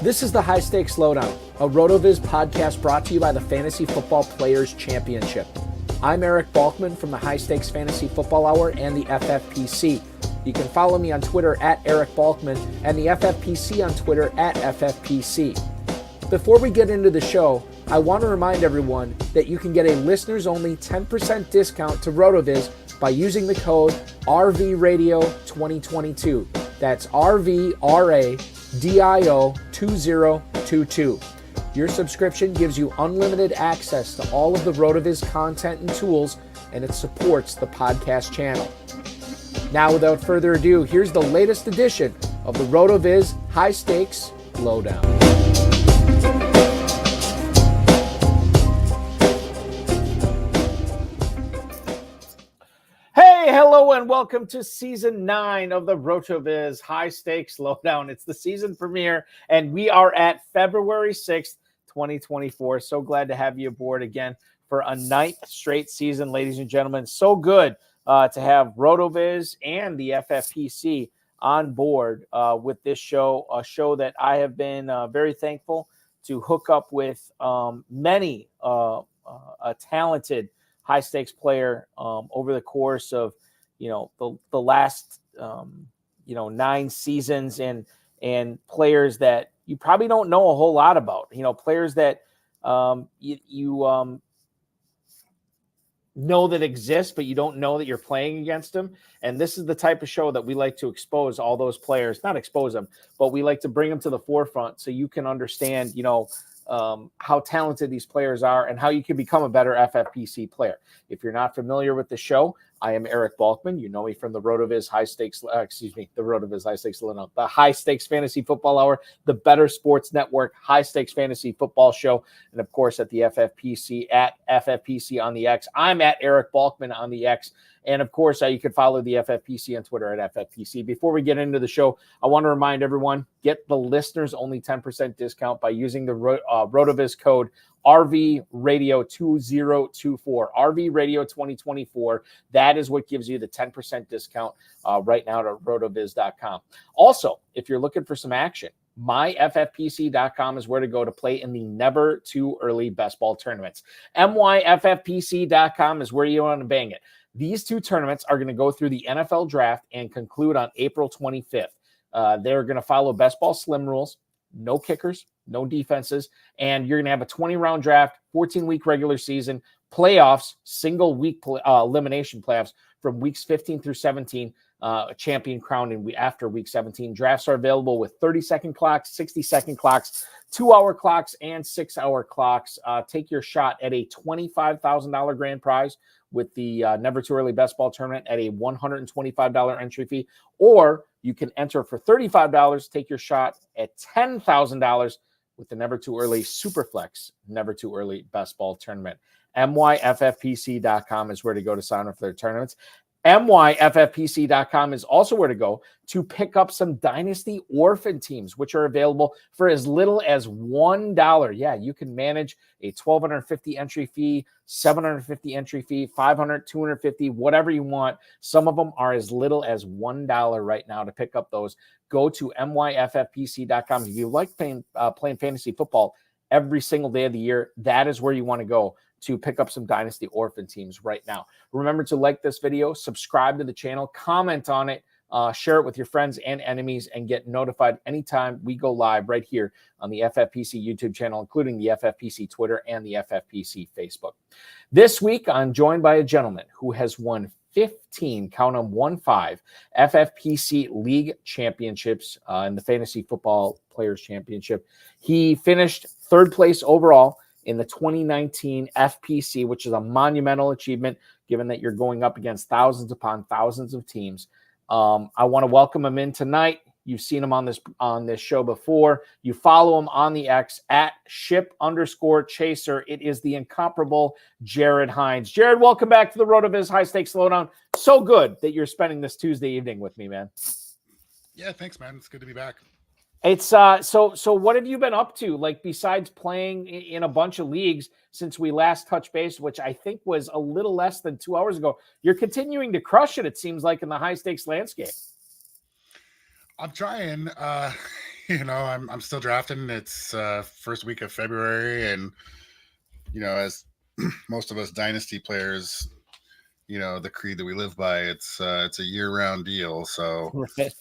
This is the High-Stakes Lowdown, a RotoViz podcast brought to you by the Fantasy Football Players Championship. I'm Eric Balkman from the High-Stakes Fantasy Football Hour and the FFPC. You can follow me on Twitter at Eric Balkman and the FFPC on Twitter at FFPC. Before we get into the show, I want to remind everyone that you can get a listeners-only 10% discount to RotoViz by using the code RVRadio2022. That's RVRADIO2022. Your subscription gives you unlimited access to all of the RotoViz content and tools, and it supports the podcast channel. Now, without further ado, here's the latest edition of the RotoViz High-Stakes Lowdown. Hey, hello, and welcome to Season 9 of the RotoViz High-Stakes Lowdown. It's the season premiere, and we are at February 6th, 2024. So glad to have you aboard again for a ninth straight season, ladies and gentlemen. So good to have RotoViz and the FFPC on board with this show, a show that I have been very thankful to hook up with many a talented high-stakes player over the course of, the last, 9 seasons, and players that you probably don't know a whole lot about, players that you know that exist, but you don't know that you're playing against them. And this is the type of show that we like to expose all those players, not expose them, but we like to bring them to the forefront so you can understand, how talented these players are and how you can become a better FFPC player. If you're not familiar with the show, I am Eric Balkman. You know me from the RotoViz High-Stakes, the RotoViz High-Stakes Lowdown, the High-Stakes Fantasy Football Hour, the Better Sports Network High-Stakes Fantasy Football Show, and of course at the FFPC, at FFPC on the X. I'm at Eric Balkman on the X. And of course, you can follow the FFPC on Twitter at FFPC. Before we get into the show, I want to remind everyone, get the listeners only 10% discount by using the RotoViz code RVRadio2024, RVRadio2024. That is what gives you the 10% discount right now to rotoviz.com. Also, if you're looking for some action, myffpc.com is where to go to play in the Never Too Early Best Ball Tournaments. myffpc.com is where you want to bang it. These two tournaments are going to go through the NFL draft and conclude on April 25th. They're going to follow best ball slim rules, no kickers, no defenses, and you're going to have a 20-round draft, 14-week regular season, playoffs, single-week elimination playoffs from weeks 15 through 17, a champion crowned after week 17. Drafts are available with 30-second clocks, 60-second clocks, 2-hour clocks, and 6-hour clocks. Take your shot at a $25,000 grand prize with the Never Too Early Best Ball Tournament at a $125 entry fee, or you can enter for $35, take your shot at $10,000 with the Never Too Early Superflex Never Too Early Best Ball Tournament. myffpc.com is where to go to sign up for their tournaments. myffpc.com is also where to go to pick up some Dynasty Orphan teams, which are available for as little as $1. Yeah, you can manage a $1,250 entry fee, $750 entry fee, $500, $250, whatever you want. Some of them are as little as $1 right now to pick up those. Go to myffpc.com. If you like playing fantasy football every single day of the year, that is where you want to go to pick up some Dynasty Orphan teams right now. Remember to like this video, subscribe to the channel, comment on it, share it with your friends and enemies, and get notified anytime we go live right here on the FFPC YouTube channel, including the FFPC Twitter and the FFPC Facebook. This week, I'm joined by a gentleman who has won 15, count them 1-5, FFPC League Championships in the Fantasy Football Players Championship. He finished third place overall in the 2019 FPC, which is a monumental achievement, given that you're going up against thousands upon thousands of teams. I want to welcome him in tonight. You've seen him on this show before. You follow him on the X at @ship_chaser. It is the incomparable Jared Hines. Jared, welcome back to the RotoViz High-Stakes Lowdown. So good that you're spending this Tuesday evening with me, man. Yeah, thanks, man. It's good to be back. It's so what have you been up to, like, besides playing in a bunch of leagues since we last touched base, which I think was a little less than 2 hours ago? You're continuing to crush it seems like, in the high stakes landscape. I'm trying. I'm still drafting. It's first week of February, and as most of us dynasty players, the creed that we live by, it's a year-round deal. So, Right.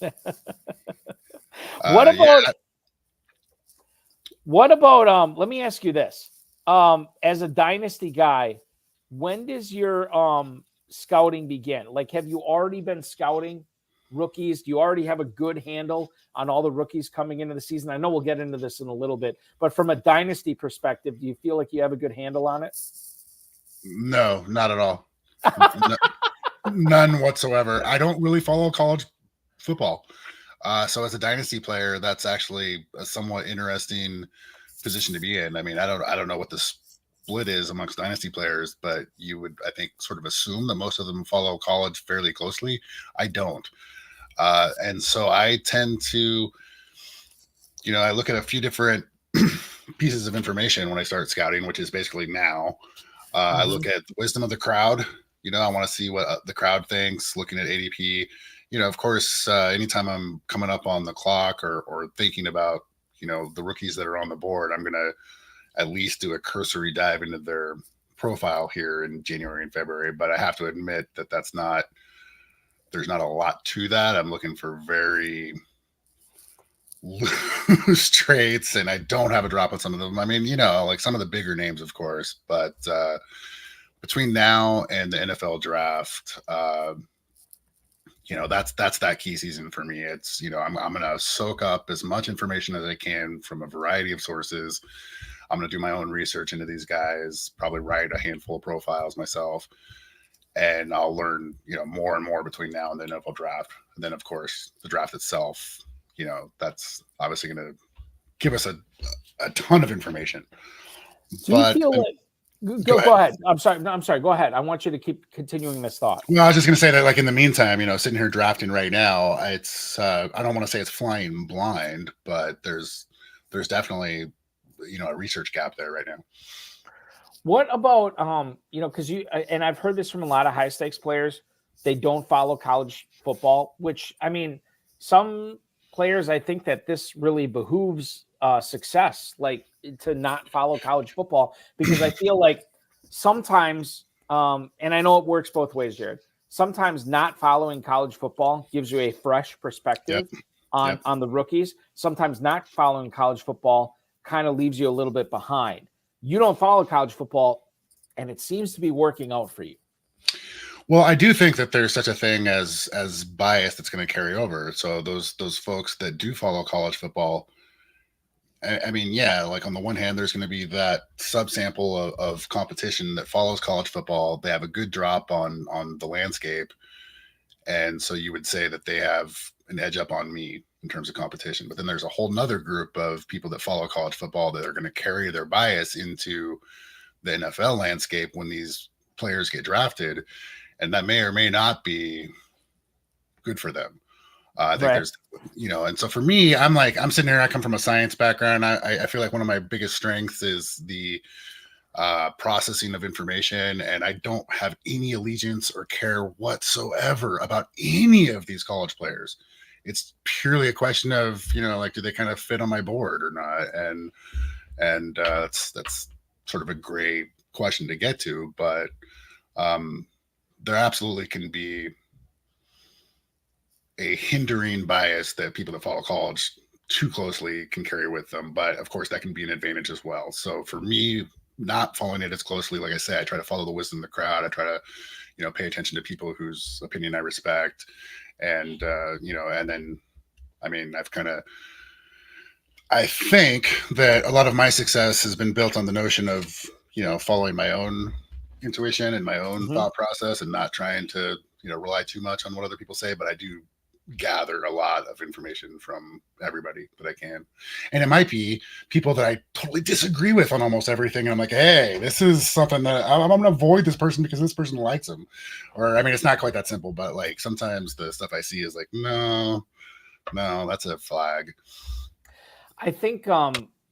uh, yeah, What about let me ask you this. As a dynasty guy, when does your scouting begin? Like, have you already been scouting rookies? Do you already have a good handle on all the rookies coming into the season? I know we'll get into this in a little bit, but from a dynasty perspective, do you feel like you have a good handle on it? no, not at all. None whatsoever. I don't really follow college football. So as a dynasty player, that's actually a somewhat interesting position to be in. I mean, I don't know what the split is amongst dynasty players, but you would, I think, sort of assume that most of them follow college fairly closely. I don't. And so I tend to, I look at a few different pieces of information when I start scouting, which is basically now. I look at the wisdom of the crowd. I want to see what the crowd thinks, looking at ADP. Of course, anytime I'm coming up on the clock or thinking about, the rookies that are on the board, I'm going to at least do a cursory dive into their profile here in January and February. But I have to admit that there's not a lot to that. I'm looking for very loose traits, and I don't have a drop on some of them. I mean, like some of the bigger names, of course, but between now and the NFL draft, that's that key season for me. It's, I'm going to soak up as much information as I can from a variety of sources. I'm going to do my own research into these guys, probably write a handful of profiles myself, and I'll learn, more and more between now and the NFL draft. And then, of course, the draft itself, that's obviously going to give us a ton of information. Do you feel like Go ahead. I'm sorry. Go ahead. I want you to keep continuing this thought. Well, I was just going to say that, like, in the meantime, sitting here drafting right now, it's I don't want to say it's flying blind, but there's definitely a research gap there right now. What about because and I've heard this from a lot of high stakes players, they don't follow college football, which, I mean, some players, I think that this really behooves success, like, to not follow college football, because I feel like sometimes, and I know it works both ways, Jared, sometimes not following college football gives you a fresh perspective on the rookies. Sometimes not following college football kind of leaves you a little bit behind. You don't follow college football, and it seems to be working out for you. Well, I do think that there's such a thing as bias that's going to carry over. So those folks that do follow college football, I mean, yeah, like, on the one hand, there's going to be that subsample of competition that follows college football. They have a good drop on the landscape. And so you would say that they have an edge up on me in terms of competition. But then there's a whole nother group of people that follow college football that are going to carry their bias into the NFL landscape when these players get drafted. And that may or may not be good for them. I think there's, and so for me, I'm sitting here, I come from a science background. I feel like one of my biggest strengths is the processing of information, and I don't have any allegiance or care whatsoever about any of these college players. It's purely a question of, like, do they kind of fit on my board or not? And that's sort of a great question to get to, but there absolutely can be a hindering bias that people that follow college too closely can carry with them. But of course, that can be an advantage as well. So for me, not following it as closely, like I say, I try to follow the wisdom of the crowd. I try to, pay attention to people whose opinion I respect. And, and then, I mean, I think that a lot of my success has been built on the notion of, following my own intuition and my own thought process, and not trying to, rely too much on what other people say. But I do gather a lot of information from everybody that I can. And it might be people that I totally disagree with on almost everything. And I'm like, hey, this is something that I'm going to avoid this person because this person likes him. Or, I mean, it's not quite that simple, but, like, sometimes the stuff I see is like, no, that's a flag. I think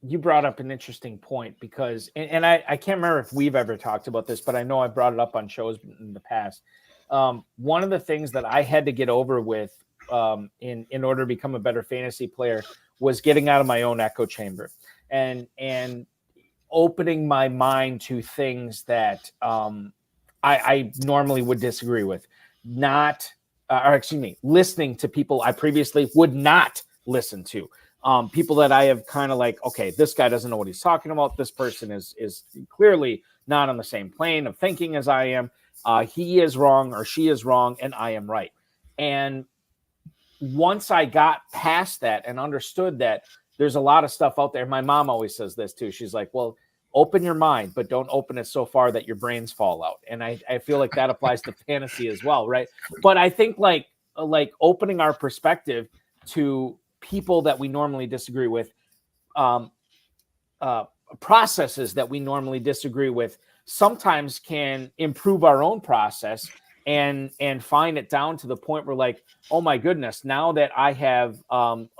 you brought up an interesting point, because, and I can't remember if we've ever talked about this, but I know I brought it up on shows in the past. One of the things that I had to get over with in order to become a better fantasy player was getting out of my own echo chamber and opening my mind to things that I normally would disagree with, listening to people I previously would not listen to. People that I have kind of like, okay, this guy doesn't know what he's talking about. This person is clearly not on the same plane of thinking as I am. He is wrong or she is wrong, and I am right. And once I got past that and understood that there's a lot of stuff out there, my mom always says this too. She's like, well, open your mind, but don't open it so far that your brains fall out. And I feel like that applies to fantasy as well, right? But I think like opening our perspective to people that we normally disagree with, processes that we normally disagree with, sometimes can improve our own process and find it down to the point where like, oh my goodness, now that I have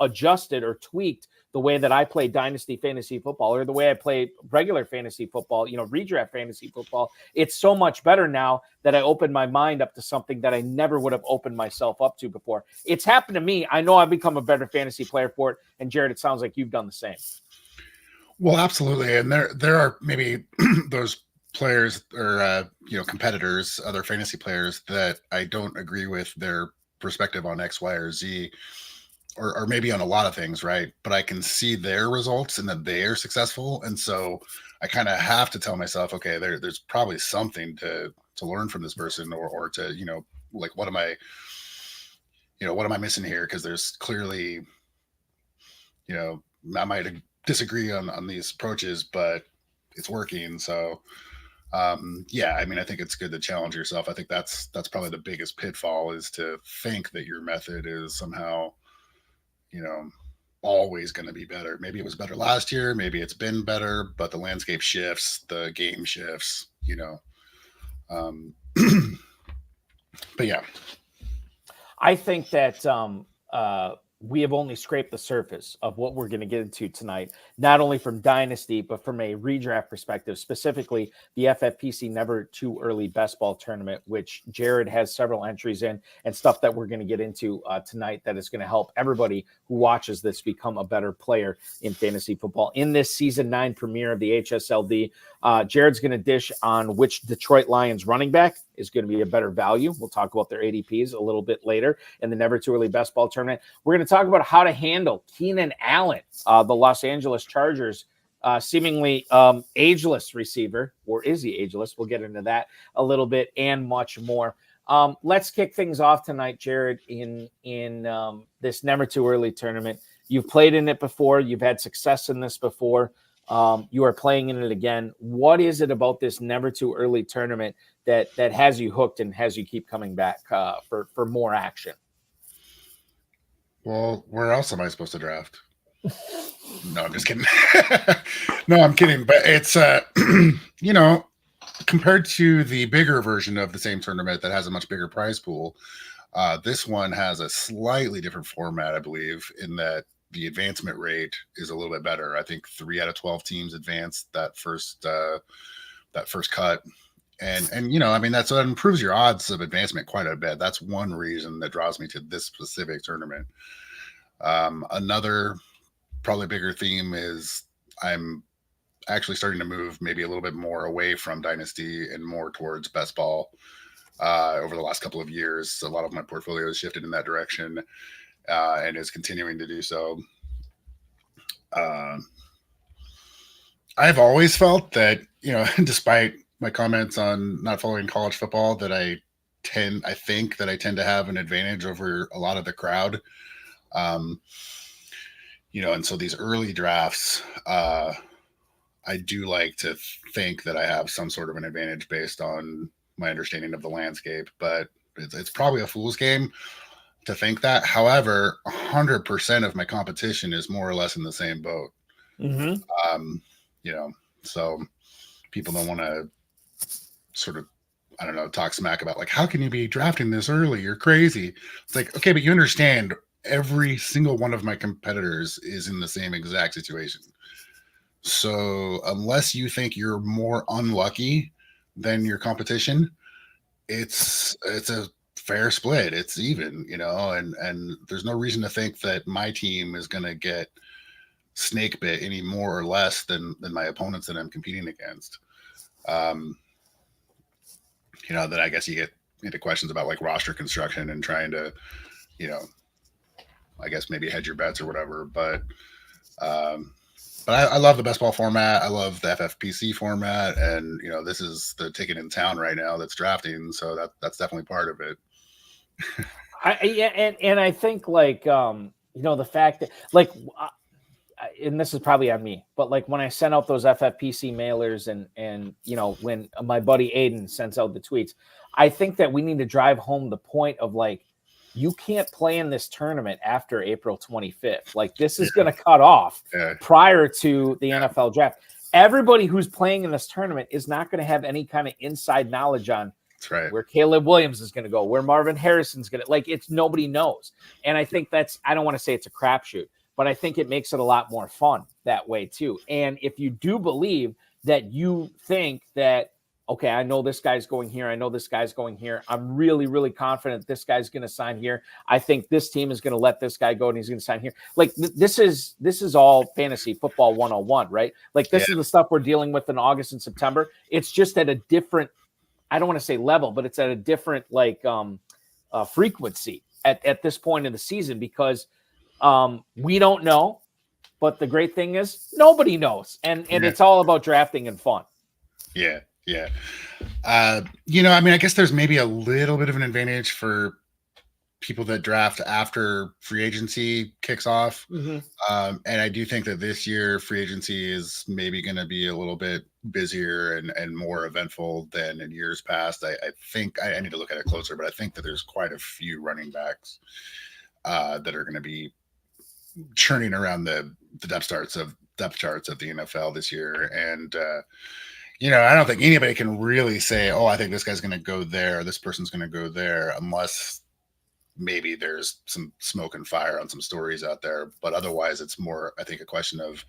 adjusted or tweaked the way that I play dynasty fantasy football or the way I play regular fantasy football, redraft fantasy football, it's so much better now that I opened my mind up to something that I never would have opened myself up to before. It's happened to me. I know I've become a better fantasy player for it. And Jared, it sounds like you've done the same. Well, absolutely. And there are maybe those players or, competitors, other fantasy players that I don't agree with their perspective on X, Y, or Z. Or maybe on a lot of things, right? But I can see their results and that they are successful. And so I kind of have to tell myself, okay, there's probably something to learn from this person or to, like, what am I missing here? Because there's clearly, I might disagree on these approaches, but it's working. So, I think it's good to challenge yourself. I think that's probably the biggest pitfall, is to think that your method is somehow always going to be better. Maybe it was better last year. Maybe it's been better, but the landscape shifts, the game shifts, but yeah. I think that we have only scraped the surface of what we're going to get into tonight, not only from Dynasty, but from a redraft perspective, specifically the FFPC Never Too Early Best Ball Tournament, which Jared has several entries in and stuff that we're going to get into tonight that is going to help everybody who watches this become a better player in fantasy football. In this season 9 premiere of the HSLD, Jared's going to dish on which Detroit Lions running back is going to be a better value. We'll talk about their ADPs a little bit later in the Never Too Early Best Ball Tournament. We're going to talk about how to handle Keenan Allen, the Los Angeles Chargers, seemingly ageless receiver, or is he ageless? We'll get into that a little bit and much more. Let's kick things off tonight, Jared, in this Never Too Early tournament. You've played in it before. You've had success in this before. You are playing in it again. What is it about this Never Too Early tournament that has you hooked and has you keep coming back for more action? Well, where else am I supposed to draft? No, I'm just kidding. No, I'm kidding. But it's, compared to the bigger version of the same tournament that has a much bigger prize pool, this one has a slightly different format, I believe, in that the advancement rate is a little bit better. I think 3 out of 12 teams advanced that first cut. And that improves your odds of advancement quite a bit. That's one reason that draws me to this specific tournament. Another probably bigger theme is I'm actually starting to move maybe a little bit more away from Dynasty and more towards Best Ball. Over the last couple of years, a lot of my portfolio has shifted in that direction and is continuing to do so. I've always felt that, despite my comments on not following college football, that I think that I tend to have an advantage over a lot of the crowd. And so these early drafts, I do like to think that I have some sort of an advantage based on my understanding of the landscape, but it's probably a fool's game to think that. However, 100% of my competition is more or less in the same boat. Mm-hmm. So people don't want to sort of, talk smack about like, how can you be drafting this early? You're crazy. It's like, okay, but you understand every single one of my competitors is in the same exact situation. So unless you think you're more unlucky than your competition, it's a fair split. It's even, and there's no reason to think that my team is going to get snake bit any more or less than my opponents that I'm competing against. Then I guess you get into questions about like roster construction and trying to, I guess maybe hedge your bets or whatever. But I love the best ball format. I love the FFPC format, and this is the ticket in town right now that's drafting, so that's definitely part of it. And I think like the fact that like, and this is probably on me, but like when I sent out those FFPC mailers and when my buddy Aiden sends out the tweets, I think that we need to drive home the point of like, you can't play in this tournament after April 25th. Like this is going to cut off prior to the NFL draft. Everybody who's playing in this tournament is not going to have any kind of inside knowledge on where Caleb Williams is going to go, where Marvin Harrison's going to, like, it's nobody knows. And I think I don't want to say it's a crapshoot, but I think it makes it a lot more fun that way too. And if you do believe that you think that, okay, I know this guy's going here, I know this guy's going here, I'm really, really confident this guy's going to sign here, I think this team is going to let this guy go and he's going to sign here. Like this is all fantasy football 101, right? Like this is the stuff we're dealing with in August and September. It's just at a different, I don't want to say level, but it's at a different like frequency at this point in the season because we don't know. But the great thing is nobody knows, and it's all about drafting and fun. Yeah. I mean, I guess there's maybe a little bit of an advantage for people that draft after free agency kicks off. And I do think that this year free agency is maybe going to be a little bit busier and more eventful than in years past. I think I need to look at it closer, but I think that there's quite a few running backs that are going to be churning around the depth charts of the NFL this year. And, I don't think anybody can really say, oh, I think this guy's going to go there, this person's going to go there, unless maybe there's some smoke and fire on some stories out there. But otherwise, it's more, I think, a question of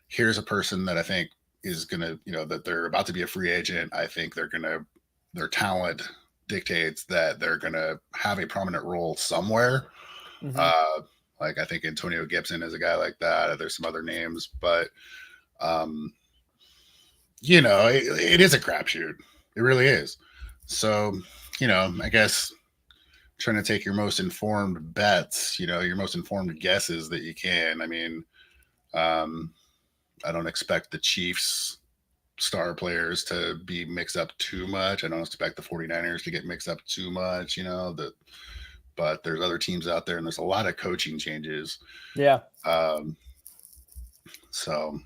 here's a person that I think is going to, that they're about to be a free agent. I think their talent dictates that they're going to have a prominent role somewhere. Like I think Antonio Gibson is a guy like that. There's some other names, but it is a crapshoot. It really is. So, I guess trying to take your most informed bets, your most informed guesses that you can. I mean, I don't expect the Chiefs star players to be mixed up too much. I don't expect the 49ers to get mixed up too much, but there's other teams out there and there's a lot of coaching changes. Yeah. So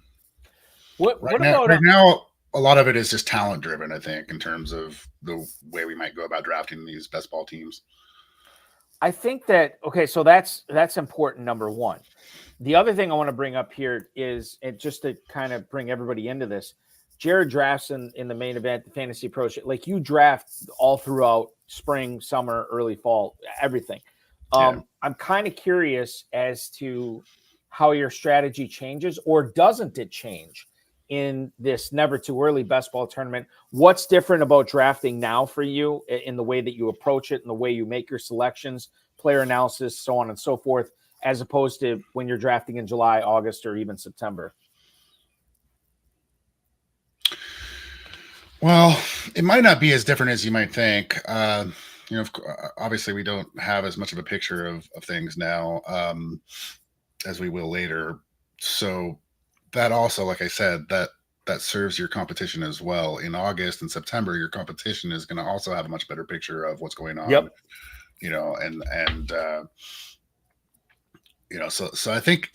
what right about now, a lot of it is just talent driven, I think, in terms of the way we might go about drafting these best ball teams. I think that, okay, so that's important, number one. The other thing I want to bring up here is, and just to kind of bring everybody into this, Jared drafts in the main event, the Fantasy Pro, like you draft all throughout spring, summer, early fall, everything. I'm kind of curious as to how your strategy changes, or doesn't it change in this never too early best ball tournament? What's different about drafting now for you in the way that you approach it and the way you make your selections, player analysis, so on and so forth, as opposed to when you're drafting in July, August, or even September? Well, it might not be as different as you might think. Obviously we don't have as much of a picture of things now as we will later. So that also, like I said, that serves your competition as well. In August and September, your competition is going to also have a much better picture of what's going on. So I think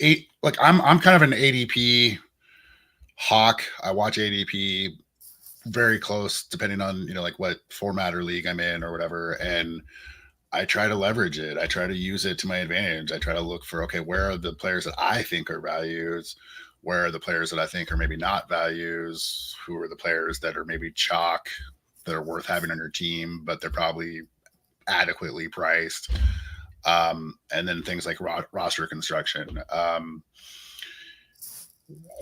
I'm kind of an ADP hawk. I watch ADP very close, depending on, like what format or league I'm in or whatever. And I try to leverage it. I try to use it to my advantage. I try to look for, okay, where are the players that I think are values? Where are the players that I think are maybe not values? Who are the players that are maybe chalk, that are worth having on your team, but they're probably adequately priced? And then things like roster construction.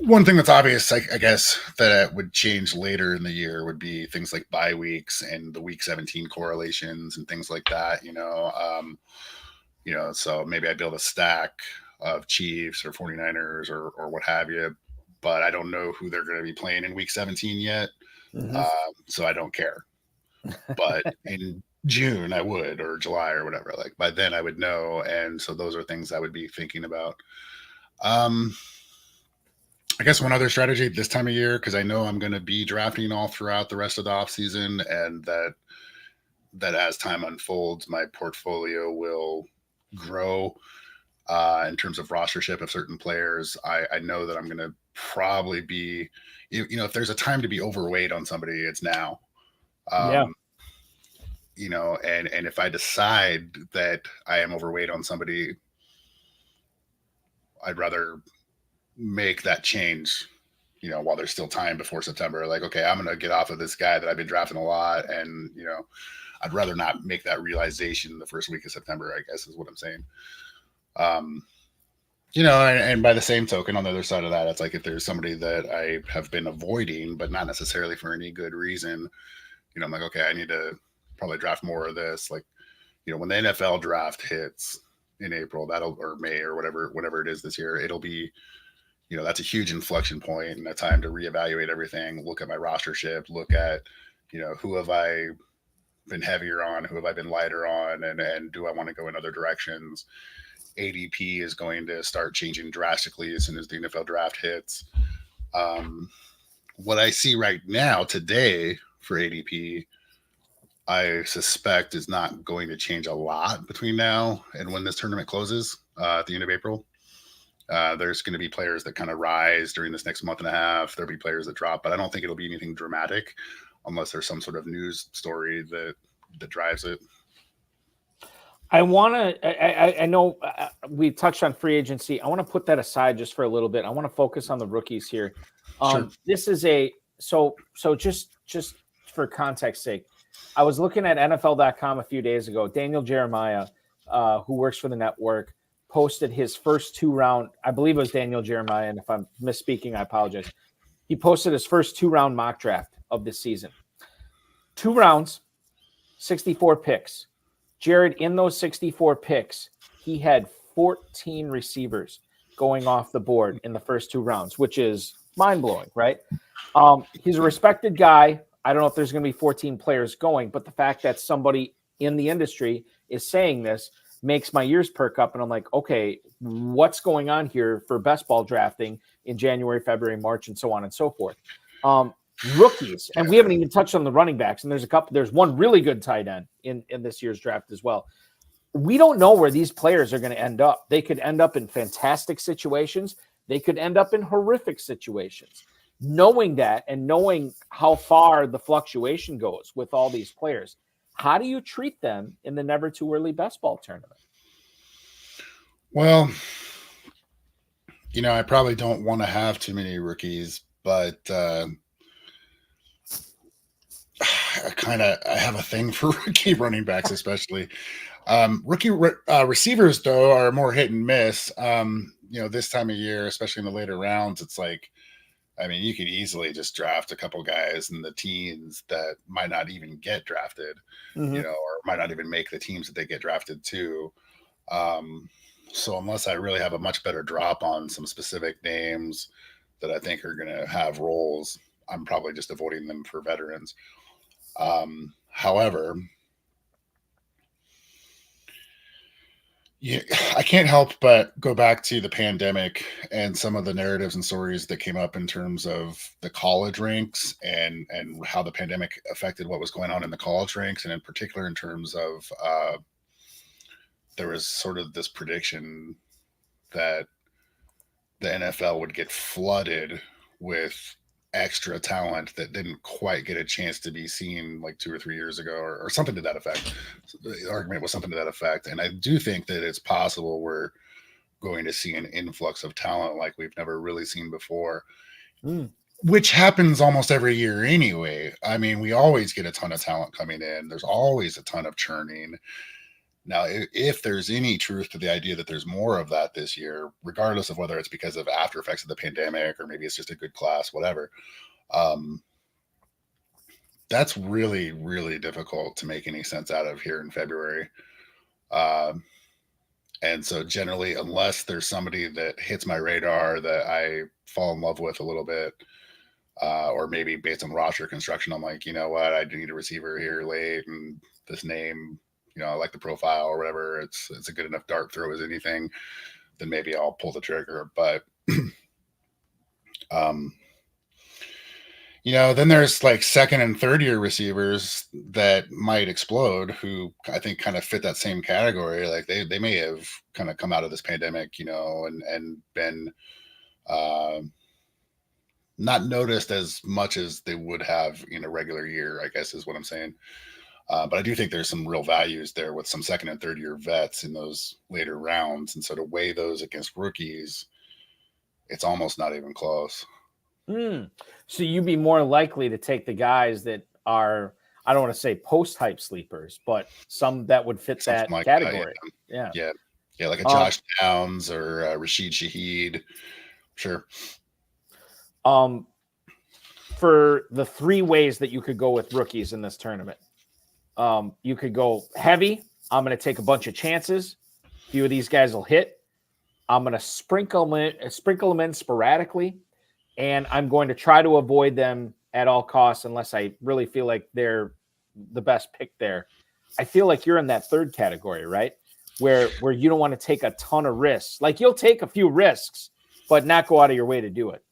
One thing that's obvious, I guess, that would change later in the year would be things like bye weeks and the week 17 correlations and things like that, so maybe I build a stack of Chiefs or 49ers or what have you, but I don't know who they're going to be playing in week 17 yet. Mhm. So I don't care. But in June I would, or July or whatever, like by then I would know. And so those are things I would be thinking about. I guess one other strategy this time of year, because I know I'm going to be drafting all throughout the rest of the off season, and that as time unfolds, my portfolio will grow in terms of rostership of certain players. I know that I'm going to probably be, if there's a time to be overweight on somebody, it's now. Yeah. And if I decide that I am overweight on somebody, I'd rather make that change, while there's still time before September. Like, okay, I'm going to get off of this guy that I've been drafting a lot. And, I'd rather not make that realization the first week of September, I guess is what I'm saying. And by the same token, on the other side of that, it's like if there's somebody that I have been avoiding, but not necessarily for any good reason, I'm like, okay, I need to probably draft more of this. Like, when the NFL draft hits in April, or May or whatever it is this year, it'll be, that's a huge inflection point and a time to reevaluate everything, look at my rostership, look at, who have I been heavier on, who have I been lighter on, and do I want to go in other directions? ADP is going to start changing drastically as soon as the NFL draft hits. What I see right now today for ADP, I suspect is not going to change a lot between now and when this tournament closes at the end of April. There's going to be players that kind of rise during this next month and a half. There'll be players that drop, but I don't think it'll be anything dramatic unless there's some sort of news story that drives it. I know we touched on free agency. I want to put that aside just for a little bit. I want to focus on the rookies here. Sure. This is so just for context sake, I was looking at NFL.com a few days ago. Daniel Jeremiah, who works for the network, posted his first 2-round. I believe it was Daniel Jeremiah, and if I'm misspeaking, I apologize. He posted his first 2-round mock draft of this season. 2 rounds, 64 picks. Jared, in those 64 picks, he had 14 receivers going off the board in the first 2 rounds, which is mind-blowing, right? He's a respected guy. I don't know if there's going to be 14 players going, but the fact that somebody in the industry is saying this makes my ears perk up, and I'm like, okay, what's going on here for best ball drafting in January, February, March, and so on and so forth. Rookies, and we haven't even touched on the running backs, and there's one really good tight end in this year's draft as well. We don't know where these players are going to end up. They could end up in fantastic situations. They could end up in horrific situations. Knowing that and knowing how far the fluctuation goes with all these players, how do you treat them in the Never Too Early Best Ball Tournament? Well, I probably don't want to have too many rookies, but I have a thing for rookie running backs, especially. Rookie receivers, though, are more hit and miss. This time of year, especially in the later rounds, it's like, you could easily just draft a couple guys in the teens that might not even get drafted, or might not even make the teams that they get drafted to. So unless I really have a much better drop on some specific names that I think are going to have roles, I'm probably just avoiding them for veterans. However, I can't help but go back to the pandemic and some of the narratives and stories that came up in terms of the college ranks and how the pandemic affected what was going on in the college ranks. And in particular, in terms of, there was sort of this prediction that the NFL would get flooded with extra talent that didn't quite get a chance to be seen like 2 or 3 years ago, or something to that effect. So the argument was something to that effect. And I do think that it's possible we're going to see an influx of talent like we've never really seen before, which happens almost every year anyway. We always get a ton of talent coming in. There's always a ton of churning. Now, if there's any truth to the idea that there's more of that this year, regardless of whether it's because of after effects of the pandemic or maybe it's just a good class, whatever, that's really, really difficult to make any sense out of here in February. And so generally, unless there's somebody that hits my radar that I fall in love with a little bit, or maybe based on roster construction, I'm like, you know what, I do need a receiver here late, and this name, I like the profile or whatever. It's a good enough dart throw as anything. Then maybe I'll pull the trigger. But then there's like second and third year receivers that might explode, who I think kind of fit that same category. Like they may have kind of come out of this pandemic, and been not noticed as much as they would have in a regular year, I guess is what I'm saying. But I do think there's some real values there with some second and third year vets in those later rounds. And so to weigh those against rookies, it's almost not even close. So you'd be more likely to take the guys that are, I don't want to say post-hype sleepers, but some that would fit something that like category. That, yeah. Like a Josh Downs or Rashid Shaheed. Sure. For the three ways that you could go with rookies in this tournament, you could go heavy. I'm going to take a bunch of chances. A few of these guys will hit. I'm going to sprinkle them in sporadically. And I'm going to try to avoid them at all costs unless I really feel like they're the best pick there. I feel like you're in that third category, right? Where you don't want to take a ton of risks. Like you'll take a few risks, but not go out of your way to do it.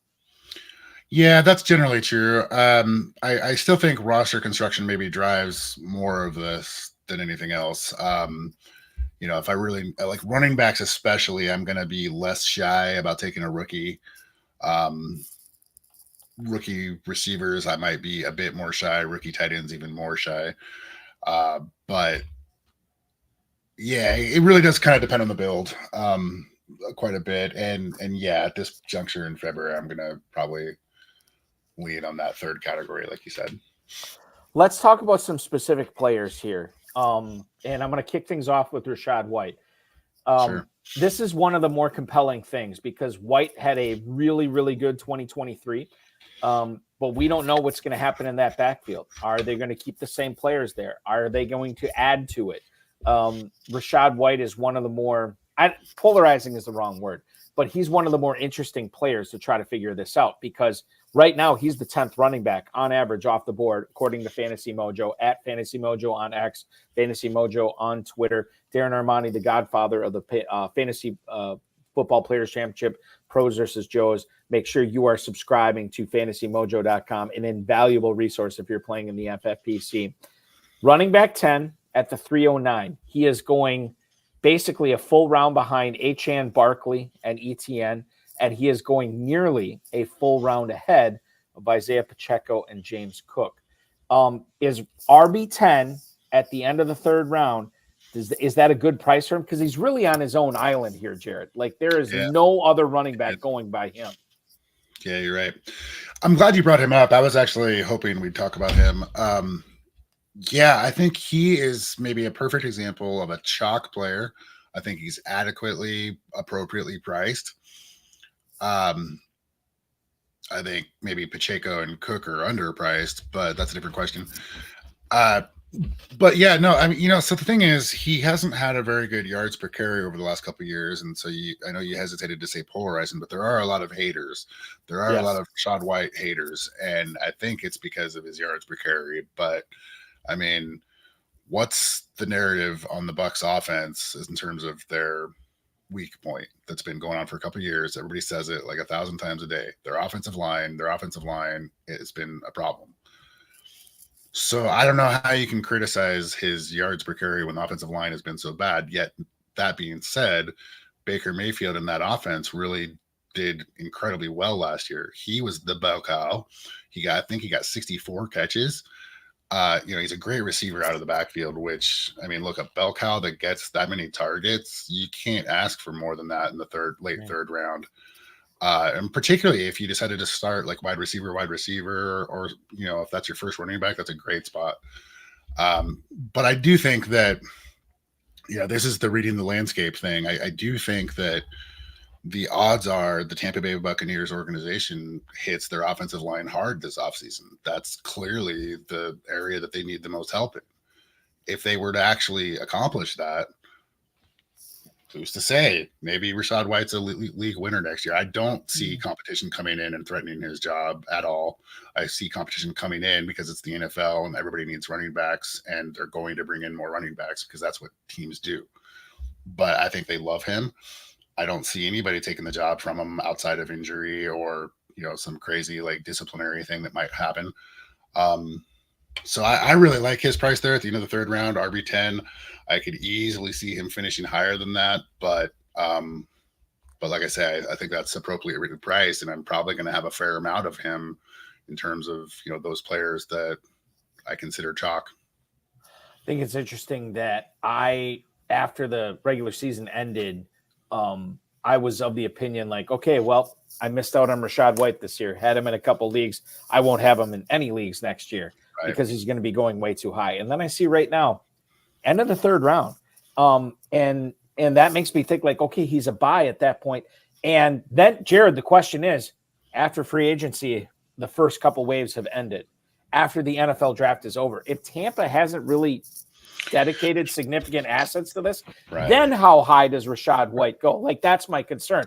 Yeah, that's generally true. I still think roster construction maybe drives more of this than anything else. If I really like running backs, especially, I'm going to be less shy about taking a rookie. Rookie receivers, I might be a bit more shy. Rookie tight ends, even more shy. But yeah, it really does kind of depend on the build quite a bit. And yeah, at this juncture in February, I'm going to probably lean on that third category, like you said. Let's talk about some specific players here. And I'm going to kick things off with Rachaad White. Sure. This is one of the more compelling things because White had a really, really good 2023. But we don't know what's going to happen in that backfield. Are they going to keep the same players there? Are they going to add to it? Rachaad White is one of the more polarizing is the wrong word, but he's one of the more interesting players to try to figure this out because right now he's the 10th running back on average off the board, according to Fantasy Mojo, at Fantasy Mojo on X, Fantasy Mojo on Twitter. Darren Armani, the godfather of the Fantasy Football Players Championship, Pros versus Joes. Make sure you are subscribing to FantasyMojo.com, an invaluable resource if you're playing in the FFPC. Running back 10 at the 309. He is going basically a full round behind Achane, Barkley, and ETN, and he is going nearly a full round ahead of Isaiah Pacheco and James Cook. Is RB10 at the end of the third round, is that a good price for him? Because he's really on his own island here, Jared. Like there is no other running back going by him. Yeah, you're right. I'm glad you brought him up. I was actually hoping we'd talk about him. Yeah, I think he is maybe a perfect example of a chalk player. I think he's adequately, appropriately priced. I think maybe Pacheco and Cook are underpriced, but that's a different question. But yeah, no, I mean, so the thing is, he hasn't had a very good yards per carry over the last couple of years. And so I know you hesitated to say polarizing, but there are a lot of haters. There are a lot of Rachaad White haters. And I think it's because of his yards per carry. But I mean, what's the narrative on the Bucs offense in terms of their weak point that's been going on for a couple of years? Everybody says it like 1,000 times a day. Their offensive line has been a problem. So I don't know how you can criticize his yards per carry when the offensive line has been so bad. Yet that being said, Baker Mayfield in that offense really did incredibly well last year. He was the bell cow. I think he got 64 catches. He's a great receiver out of the backfield, which, I mean, look, a bell cow that gets that many targets, you can't ask for more than that in the late third round. And particularly if you decided to start like wide receiver, or, if that's your first running back, that's a great spot. But I do think that, this is the reading the landscape thing. I do think that the odds are the Tampa Bay Buccaneers organization hits their offensive line hard this offseason. That's clearly the area that they need the most help in. If they were to actually accomplish that, who's to say? Maybe Rachaad White's a league winner next year. I don't see competition coming in and threatening his job at all. I see competition coming in because it's the NFL and everybody needs running backs, and they're going to bring in more running backs because that's what teams do. But I think they love him. I don't see anybody taking the job from him outside of injury or, some crazy like disciplinary thing that might happen. So I really like his price there at the end of the third round, RB10. I could easily see him finishing higher than that, but like I say, I think that's appropriately priced, and I'm probably going to have a fair amount of him in terms of those players that I consider chalk. I think it's interesting that after the regular season ended, I was of the opinion like, okay, well, I missed out on Rachaad White this year. Had him in a couple leagues. I won't have him in any leagues next year because he's going to be going way too high. And then I see right now, end of the third round. And that makes me think like, okay, he's a buy at that point. And then, Jared, the question is, after free agency, the first couple waves have ended. After the NFL draft is over, if Tampa hasn't really dedicated significant assets to this, then how high does Rachaad White go? Like, that's my concern.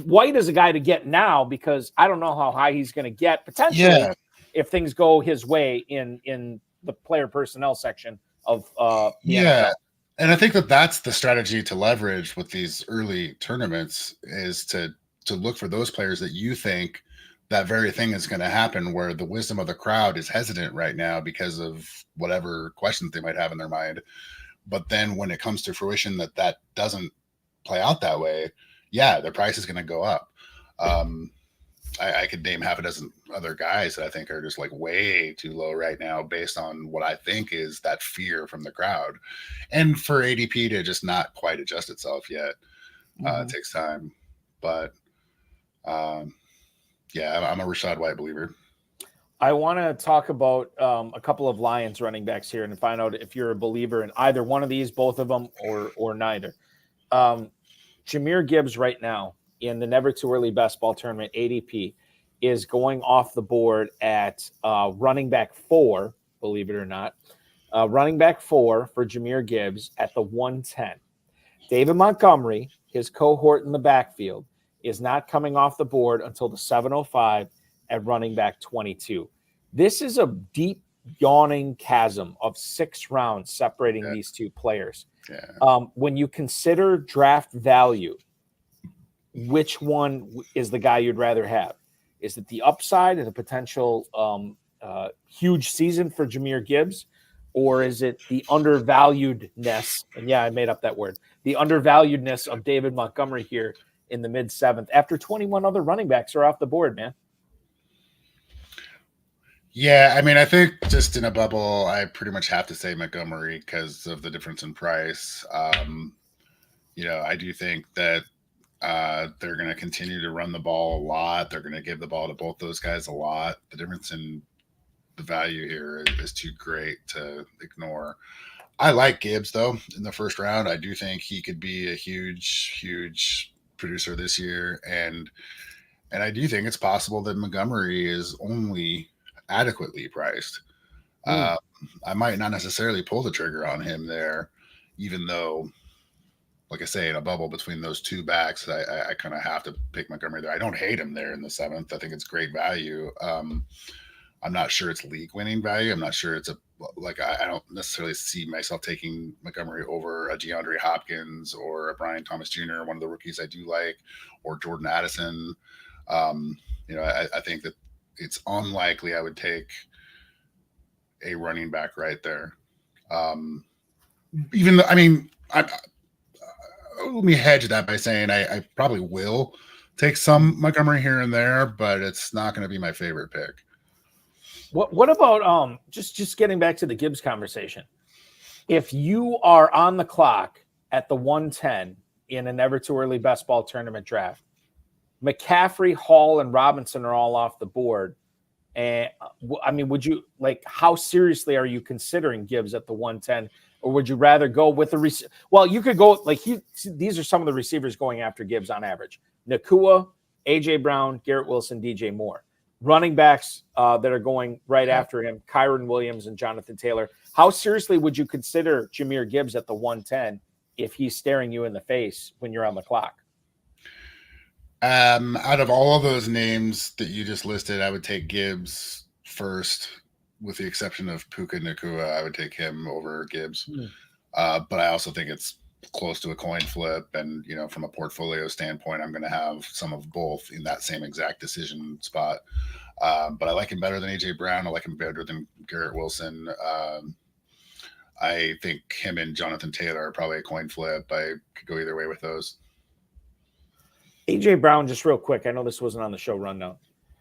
White is a guy to get now because I don't know how high he's going to get potentially if things go his way in the player personnel section of the NFL. And I think that's the strategy to leverage with these early tournaments is to look for those players that you think that very thing is going to happen, where the wisdom of the crowd is hesitant right now because of whatever questions they might have in their mind. But then when it comes to fruition that doesn't play out that way, their price is going to go up. I could name half a dozen other guys that I think are just like way too low right now based on what I think is that fear from the crowd. And for ADP to just not quite adjust itself yet, it takes time. But I'm a Rachaad White believer. I want to talk about a couple of Lions running backs here and find out if you're a believer in either one of these, both of them, or neither. Jahmyr Gibbs right now in the Never Too Early Best Ball Tournament ADP is going off the board at running back 4, believe it or not. Running back 4 for Jahmyr Gibbs at the 110. David Montgomery, his cohort in the backfield, is not coming off the board until the 705 at running back 22. This is a deep, yawning chasm of 6 rounds separating these two players. When you consider draft value, which one is the guy you'd rather have? Is it the upside and the potential huge season for Jahmyr Gibbs, or is it the undervaluedness? And I made up that word. The undervaluedness of David Montgomery here in the mid-7th after 21 other running backs are off the board, man. Yeah, I mean, I think just in a bubble, I pretty much have to say Montgomery because of the difference in price. I do think that they're going to continue to run the ball a lot. They're going to give the ball to both those guys a lot. The difference in the value here is too great to ignore. I like Gibbs, though, in the first round. I do think he could be a huge, huge producer this year. And I do think it's possible that Montgomery is only adequately priced. I might not necessarily pull the trigger on him there, even though, like I say, in a bubble between those two backs, I kind of have to pick Montgomery there. I don't hate him there in the 7th. I think it's great value. I'm not sure it's league winning value. I'm not sure it's I don't necessarily see myself taking Montgomery over a DeAndre Hopkins or a Brian Thomas Jr., one of the rookies I do like, or Jordan Addison. I think that it's unlikely I would take a running back right there. Even though, I mean, let me hedge that by saying I probably will take some Montgomery here and there, but it's not going to be my favorite pick. What about just getting back to the Gibbs conversation? If you are on the clock at the 110 in a Never Too Early Best Ball Tournament draft, McCaffrey, Hall, and Robinson are all off the board. And I mean, would you how seriously are you considering Gibbs at the 110, or would you rather go with the well, you could go these are some of the receivers going after Gibbs on average: Nakua, AJ Brown, Garrett Wilson, DJ Moore. Running backs that are going right after him: Kyron Williams and Jonathan Taylor. How seriously would you consider Jahmyr Gibbs at the 110 if he's staring you in the face when you're on the clock? Out of all of those names that you just listed, I would take Gibbs first, with the exception of Puka Nacua. I would take him over Gibbs. But I also think it's close to a coin flip. And, from a portfolio standpoint, I'm going to have some of both in that same exact decision spot. But I like him better than A.J. Brown. I like him better than Garrett Wilson. I think him and Jonathan Taylor are probably a coin flip. I could go either way with those. A.J. Brown, just real quick, I know this wasn't on the show rundown.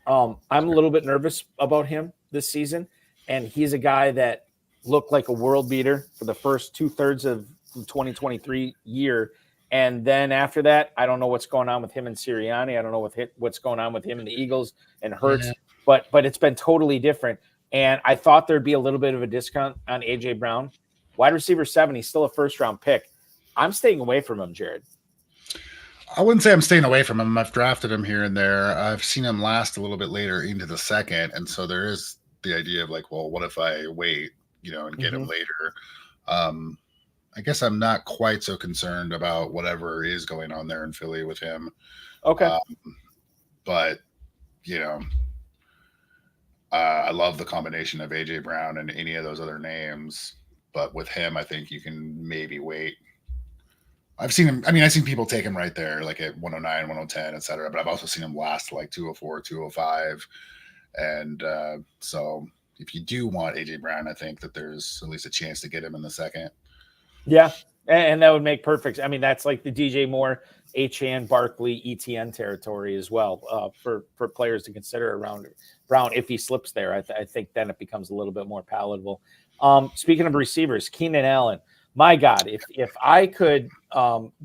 I'm a little bit nervous about him this season, and he's a guy that looked like a world beater for the first 2/3 of the 2023 year. And then after that, I don't know what's going on with him and Sirianni. I don't know what's going on with him and the Eagles and Hurts, but it's been totally different. And I thought there'd be a little bit of a discount on A.J. Brown. Wide receiver 7, he's still a first-round pick. I'm staying away from him, Jared. I wouldn't say I'm staying away from him. I've drafted him here and there. I've seen him last a little bit later into the second. And so there is the idea of like, well, what if I wait, and get him later? I guess I'm not quite so concerned about whatever is going on there in Philly with him. Okay. But, I love the combination of A.J. Brown and any of those other names. But with him, I think you can maybe wait. I've seen him. I've seen people take him right there, like at 109, 110, et cetera. But I've also seen him last like 204, 205. And so if you do want A.J. Brown, I think that there's at least a chance to get him in the second. Yeah. And that would make perfect. That's like the DJ Moore, Achane, Barkley, ETN territory as well for players to consider around Brown. If he slips there, I think then it becomes a little bit more palatable. Speaking of receivers, Keenan Allen, my God, if I could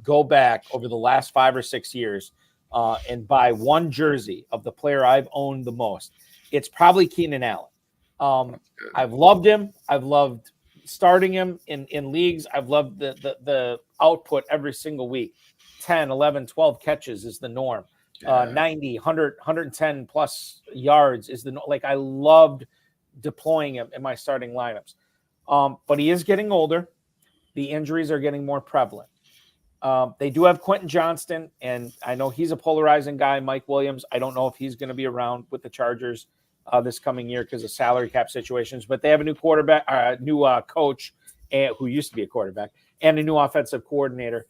go back over the last 5 or 6 years and buy one jersey of the player I've owned the most, it's probably Keenan Allen. I've loved him. I've loved starting him in leagues. I've loved the output every single week. 10, 11, 12 catches is the norm. 90, 100, 110 plus yards is the norm. Like, I loved deploying him in my starting lineups. But he is getting older. The injuries are getting more prevalent. They do have Quentin Johnston, and I know he's a polarizing guy. Mike Williams, I don't know if he's going to be around with the Chargers this coming year because of salary cap situations, but they have a new quarterback, new coach who used to be a quarterback, and a new offensive coordinator.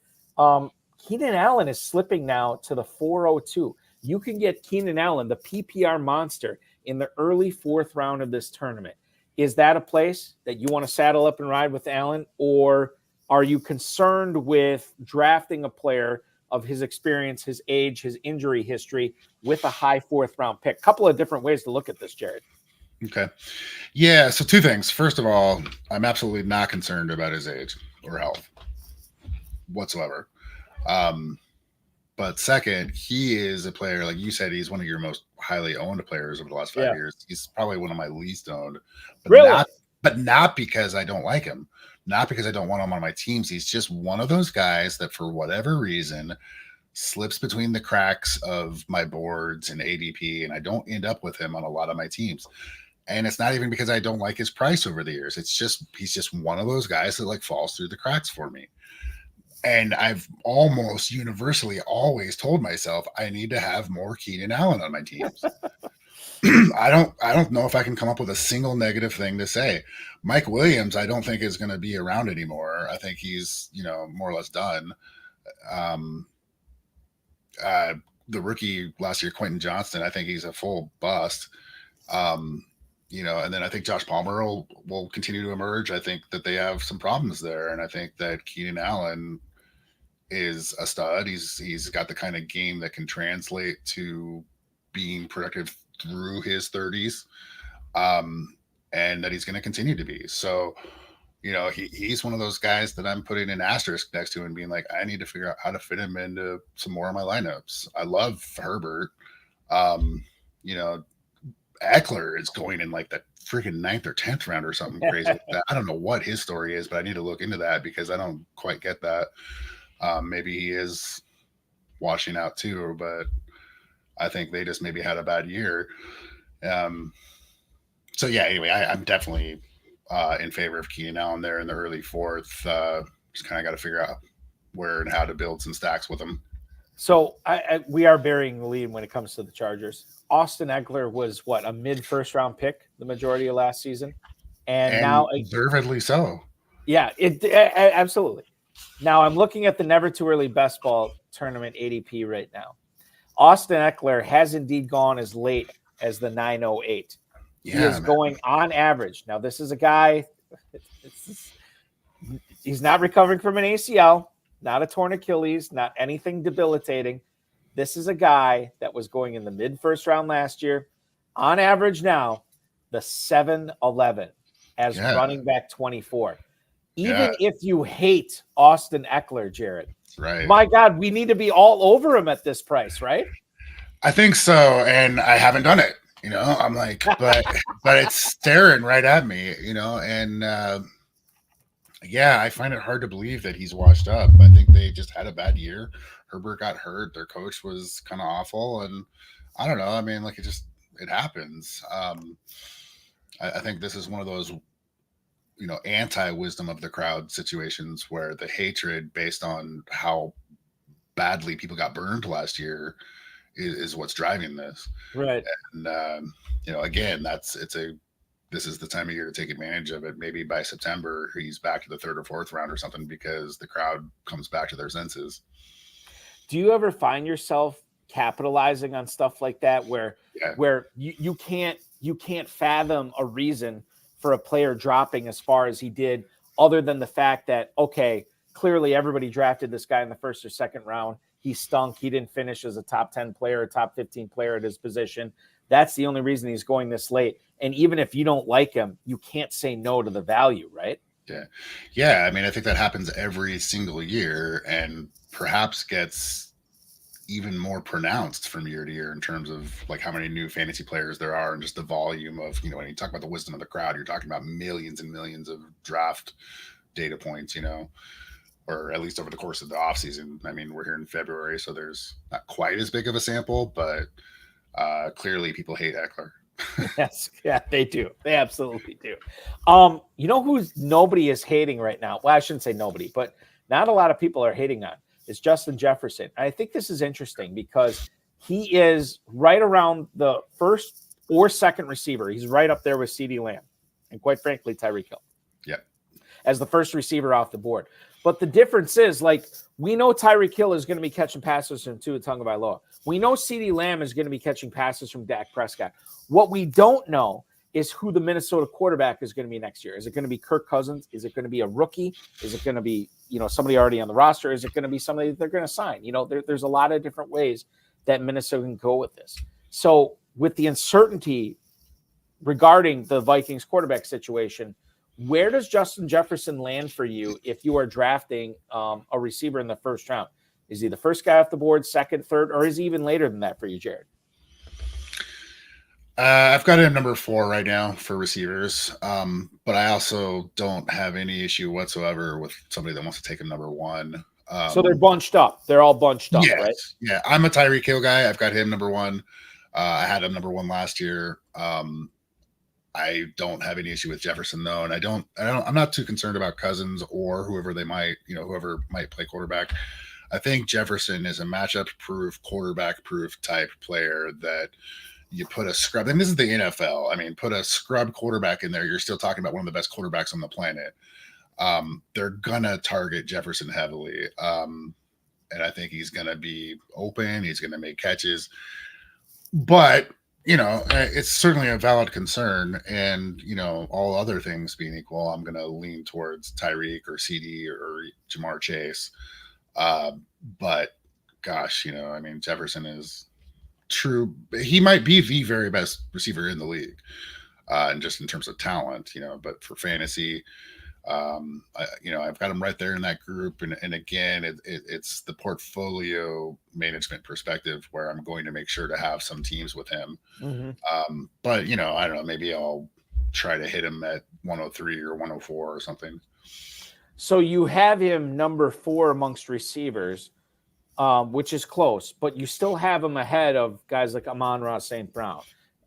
Keenan Allen is slipping now to the 402. You can get Keenan Allen, the PPR monster, in the early 4th round of this tournament. Is that a place that you want to saddle up and ride with Allen, or are you concerned with drafting a player of his experience, his age, his injury history with a high 4th round pick? Couple of different ways to look at this, Jared. Okay. Yeah. So 2 things. First of all, I'm absolutely not concerned about his age or health whatsoever. But second, he is a player, like you said, he's one of your most highly owned players over the last 5 years. He's probably one of my least owned, but really? not because I don't like him, not because I don't want him on my teams. He's just one of those guys that for whatever reason slips between the cracks of my boards and ADP, and I don't end up with him on a lot of my teams. And it's not even because I don't like his price over the years. It's just, he's just one of those guys that like falls through the cracks for me. And I've almost universally always told myself I need to have more Keenan Allen on my teams. I don't know if I can come up with a single negative thing to say. Mike Williams, I don't think is going to be around anymore. I think he's, more or less done. The rookie last year, Quentin Johnston, I think he's a full bust. And then I think Josh Palmer will continue to emerge. I think that they have some problems there. And I think that Keenan Allen is a stud. He's got the kind of game that can translate to being productive through his 30s, and that he's going to continue to be. So, he's one of those guys that I'm putting an asterisk next to and being like, I need to figure out how to fit him into some more of my lineups. I love Herbert. Eckler is going in like the freaking 9th or 10th round or something crazy like that. I don't know what his story is, but I need to look into that because I don't quite get that. Maybe he is washing out too, but I think they just maybe had a bad year. So yeah, anyway, I'm definitely in favor of Keenan Allen there in the early 4th. Just kind of got to figure out where and how to build some stacks with him. So we are burying the lead when it comes to the Chargers. Austin Eckler was a mid first round pick the majority of last season, and now deservedly so. Yeah, absolutely. Now I'm looking at the Never Too Early Best Ball Tournament ADP right now. Austin Eckler has indeed gone as late as the 908. He is going on average. Now this is a guy. He's not recovering from an ACL, not a torn Achilles, not anything debilitating. This is a guy that was going in the mid first round last year. On average now, the 7-11 as running back 24. Even if you hate Austin Eckler, Jared, right? My God, we need to be all over him at this price, right? I think so, and I haven't done it. I'm like, but it's staring right at me, and I find it hard to believe that he's washed up. I think they just had a bad year. Herbert got hurt. Their coach was kind of awful, and I don't know. I mean, like it happens. I think this is one of those, anti-wisdom of the crowd situations where the hatred based on how badly people got burned last year is what's driving this. Right. And, again, this is the time of year to take advantage of it. Maybe by September, he's back to the third or fourth round or something because the crowd comes back to their senses. Do you ever find yourself capitalizing on stuff like that where you can't fathom a reason for a player dropping as far as he did, other than the fact that, okay, clearly everybody drafted this guy in the first or second round. He stunk. He didn't finish as a top 10 player, a top 15 player at his position. That's the only reason he's going this late. And even if you don't like him, you can't say no to the value, right? Yeah. Yeah. I mean, I think that happens every single year and perhaps gets even more pronounced from year to year in terms of like how many new fantasy players there are and just the volume of, when you talk about the wisdom of the crowd, you're talking about millions and millions of draft data points, or at least over the course of the offseason. I mean, we're here in February, so there's not quite as big of a sample, but clearly people hate Eckler. Yes, yeah, they do. They absolutely do. Who's nobody is hating right now? Well, I shouldn't say nobody, but not a lot of people are hating on is Justin Jefferson. I think this is interesting because he is right around the first or second receiver. He's right up there with CeeDee Lamb and, quite frankly, Tyreek Hill. Yeah, as the first receiver off the board. But the difference is, we know Tyreek Hill is going to be catching passes from Tua Tagovailoa. We know CeeDee Lamb is going to be catching passes from Dak Prescott. What we don't know is who the Minnesota quarterback is going to be next year. Is it going to be Kirk Cousins? Is it going to be a rookie? Is it going to be, somebody already on the roster? Is it going to be somebody that they're going to sign? There's a lot of different ways that Minnesota can go with this. So with the uncertainty regarding the Vikings quarterback situation, where does Justin Jefferson land for you if you are drafting a receiver in the first round? Is he the first guy off the board, second, third, or is he even later than that for you, Jared? I've got him number 4 right now for receivers, but I also don't have any issue whatsoever with somebody that wants to take him number 1. So they're bunched up. They're all bunched up, yes, right? Yeah, I'm a Tyreek Hill guy. I've got him number 1. I had him number 1 last year. I don't have any issue with Jefferson though, and I'm not too concerned about Cousins or whoever might play quarterback. I think Jefferson is a matchup-proof, quarterback-proof type player that you put a scrub, and this is the NFL. I mean, put a scrub quarterback in there, you're still talking about one of the best quarterbacks on the planet. They're gonna target Jefferson heavily, and I think he's gonna be open. He's gonna make catches, but it's certainly a valid concern. And all other things being equal, I'm gonna lean towards Tyreek or CD or Jamar Chase. But gosh, I mean, Jefferson is true. He might be the very best receiver in the league, and just in terms of talent, but for fantasy, I've got him right there in that group. And again, it's the portfolio management perspective where I'm going to make sure to have some teams with him. Mm-hmm. But I don't know, maybe I'll try to hit him at 103 or 104 or something. So you have him number 4 amongst receivers, which is close, but you still have him ahead of guys like Amon-Ra St. Brown,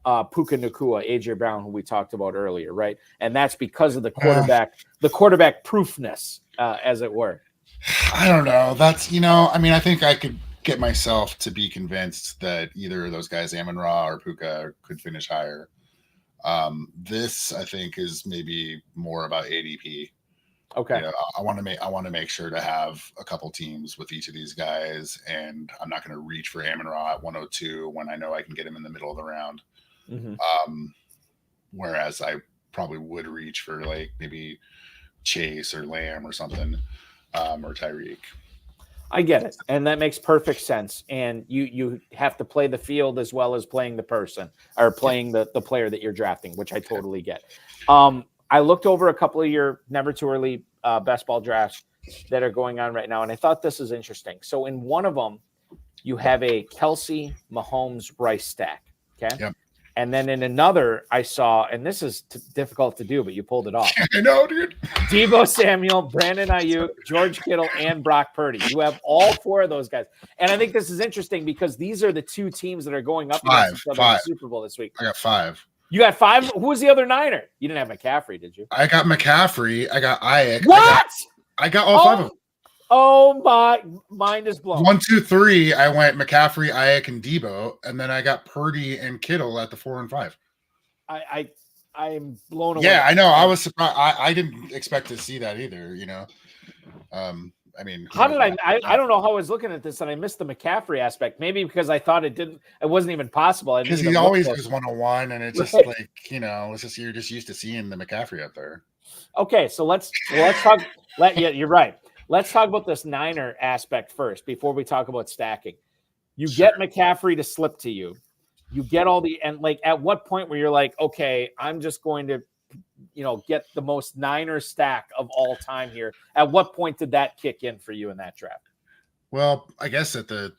Puka Nacua, AJ Brown, who we talked about earlier, right? And that's because of the quarterback proofness, as it were. I don't know. That's, I mean, I think I could get myself to be convinced that either of those guys, Amon-Ra or Puka, could finish higher. This, I think, is maybe more about ADP. Okay. I want to make sure to have a couple teams with each of these guys, and I'm not going to reach for Amon-Ra at 102 when I know I can get him in the middle of the round. Whereas I probably would reach for like maybe Chase or Lamb or something, or Tyreek. I get it, and that makes perfect sense. And you have to play the field as well as playing the person or playing the player that you're drafting, which I totally get. I looked over a couple of your never too early best ball drafts that are going on right now, and I thought this is interesting. So in one of them, you have a Kelsey, Mahomes, Rice stack. Okay. Yep. And then in another, I saw, and this is difficult to do, but you pulled it off. I know, dude. Deebo Samuel, Brandon Ayuk, George Kittle, and Brock Purdy. You have all four of those guys. And I think this is interesting because these are the two teams that are going up against each other in the Super Bowl this week. I got 5. You got 5? Who was the other Niner? You didn't have McCaffrey, did you? I got McCaffrey. I got Ayuk. What? I got all 5 of them. Oh, my mind is blown. 1, 2, 3. I went McCaffrey, Ayuk, and Deebo, and then I got Purdy and Kittle at the 4 and 5. I'm blown away. Yeah, I know. I was surprised. I didn't expect to see that either. I mean, how did I don't know how I was looking at this and I missed the McCaffrey aspect. Maybe because I thought it wasn't even possible. Because he always goes 101, and it's just like, it's just you're just used to seeing the McCaffrey up there. Okay, so let's talk. Yeah, you're right. Let's talk about this Niner aspect first before we talk about stacking. You get McCaffrey to slip to you. You get and like at what point where you're like, okay, I'm just going to, get the most Niner stack of all time here. At what point did that kick in for you in that draft? Well, I guess at the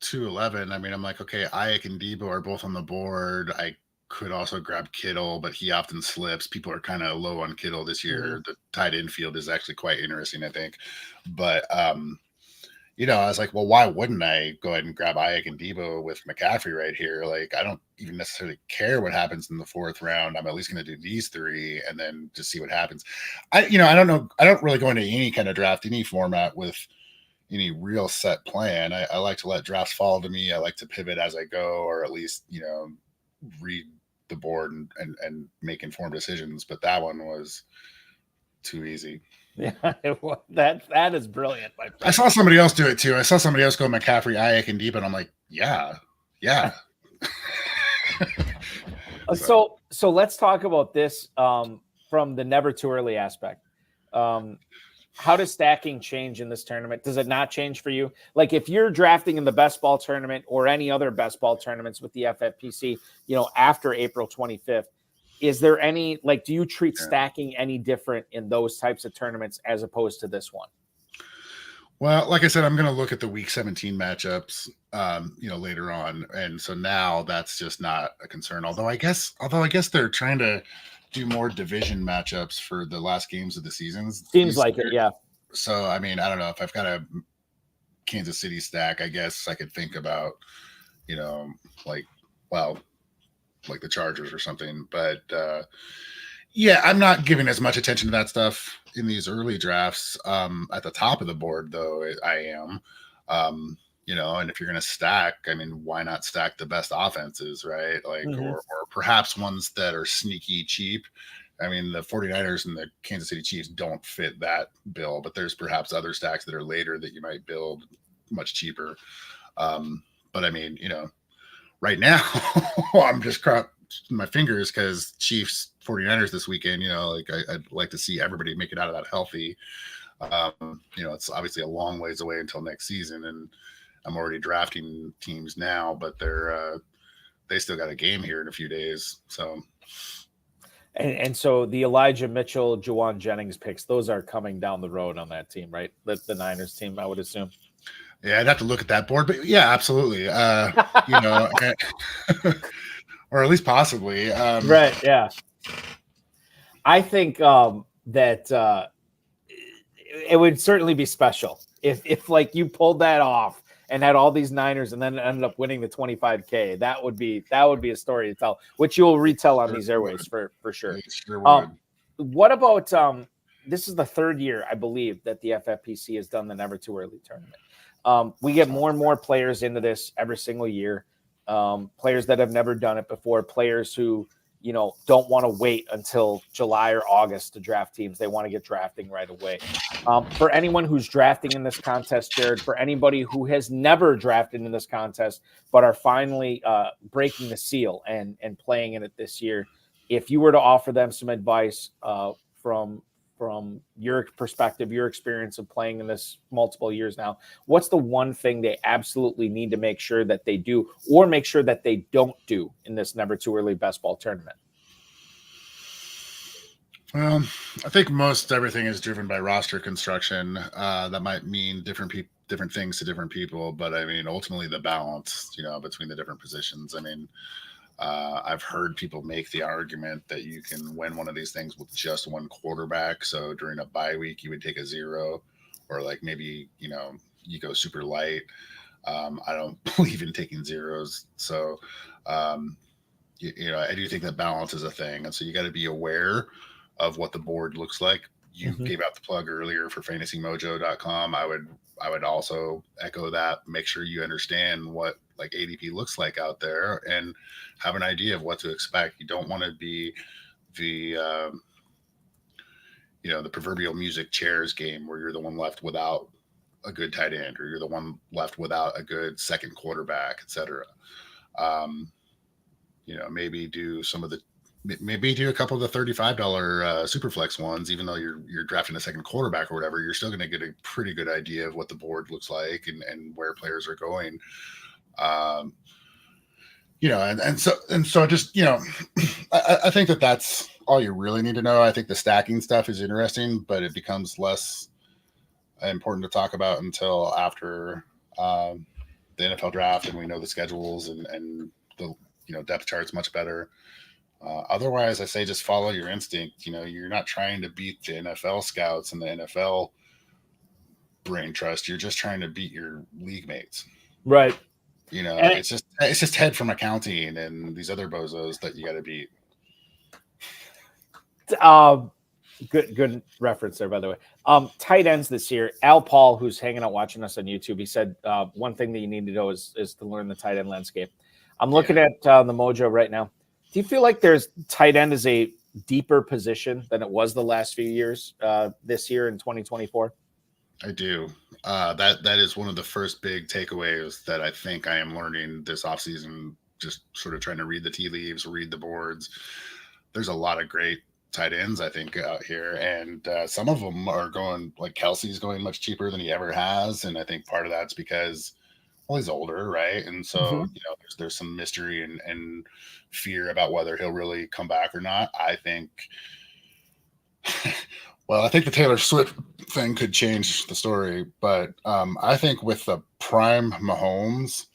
211, I mean, I'm like, okay, Ayuk and Deebo are both on the board. I could also grab Kittle, but he often slips. People are kind of low on Kittle this year. The tight end field is actually quite interesting, I think. But, I was like, well, why wouldn't I go ahead and grab Ayuk and Deebo with McCaffrey right here? Like, I don't even necessarily care what happens in the 4th round. I'm at least going to do these 3 and then just see what happens. I don't know. I don't really go into any kind of draft, any format with any real set plan. I like to let drafts fall to me. I like to pivot as I go, or at least, read the board and make informed decisions. But that one was too easy. Yeah, that is brilliant. My friend. I saw somebody else do it too. I saw somebody else go McCaffrey, Ayuk, and Deebo, and I'm like, yeah. So let's talk about this from the never too early aspect. How does stacking change in this tournament? Does it not change for you? Like if you're drafting in the best ball tournament or any other best ball tournaments with the FFPC, after April 25th, is there any, do you treat stacking any different in those types of tournaments as opposed to this one? Well, like I said, I'm going to look at the week 17 matchups, later on. And so now that's just not a concern. Although I guess they're trying to do more division matchups for the last games of the seasons. Seems like it. Yeah. So, I mean, I don't know if I've got a Kansas City stack, I guess I could think about, like the Chargers or something. But I'm not giving as much attention to that stuff in these early drafts. At the top of the board, though, I am. And if you're going to stack, I mean, why not stack the best offenses, right? Like, or perhaps ones that are sneaky cheap. I mean, the 49ers and the Kansas City Chiefs don't fit that bill, but there's perhaps other stacks that are later that you might build much cheaper. But I mean, right now, I'm just crossing my fingers because Chiefs 49ers this weekend, I'd like to see everybody make it out of that healthy. It's obviously a long ways away until next season, and I'm already drafting teams now, but they still got a game here in a few days. So, and so the Elijah Mitchell, Juwan Jennings picks, those are coming down the road on that team, right? The Niners team, I would assume. Yeah, I'd have to look at that board, but yeah, absolutely. Or at least possibly. Right. Yeah. I think that it would certainly be special if like you pulled that off and had all these Niners and then ended up winning the 25K. That would be a story to tell, which you'll retell on these airways for sure. Sure would. What about this is the third year, I believe, that the FFPC has done the Never Too Early tournament. We get more and more players into this every single year. Players that have never done it before, players who, don't want to wait until July or August to draft teams. They want to get drafting right away. For anyone who's drafting in this contest, Jared, for anybody who has never drafted in this contest but are finally breaking the seal and playing in it this year, if you were to offer them some advice from your perspective, your experience of playing in this multiple years now, what's the one thing they absolutely need to make sure that they do or make sure that they don't do in this Never Too Early Best Ball Tournament? Well, I think most everything is driven by roster construction. That might mean different things to different people, but I mean, ultimately the balance, between the different positions. I mean, I've heard people make the argument that you can win one of these things with just one quarterback. So during a bye week, you would take a 0, or like maybe, you go super light. I don't believe in taking zeros. So, I do think that balance is a thing. And so you got to be aware of what the board looks like. You gave out the plug earlier for FantasyMojo.com. I would also echo that. Make sure you understand what like ADP looks like out there and have an idea of what to expect. You don't want to be the the proverbial music chairs game where you're the one left without a good tight end, or you're the one left without a good second quarterback, etc. Maybe do a couple of the $35 Superflex ones, even though you're drafting a second quarterback or whatever. You're still going to get a pretty good idea of what the board looks like and where players are going. So just, I think that's all you really need to know. I think the stacking stuff is interesting, but it becomes less important to talk about until after the NFL draft and we know the schedules and the depth charts much better. Otherwise, I say just follow your instinct. You're not trying to beat the NFL scouts and the NFL brain trust. You're just trying to beat your league mates. Right. It's just head from accounting and these other bozos that you got to beat. Good reference there, by the way. Tight ends this year. Al Paul, who's hanging out watching us on YouTube, he said one thing that you need to know is to learn the tight end landscape. I'm looking at the Mojo right now. Do you feel like there's tight end is a deeper position than it was the last few years this year in 2024? I do. That is one of the first big takeaways that I think I am learning this offseason, just sort of trying to read the tea leaves, read the boards. There's a lot of great tight ends, I think, out here. And some of them are going, like Kelsey's going much cheaper than he ever has. And I think part of that's because, well, he's older, right? And so, there's some mystery and fear about whether he'll really come back or not. I think well, I think the Taylor Swift thing could change the story, but I think with the prime Mahomes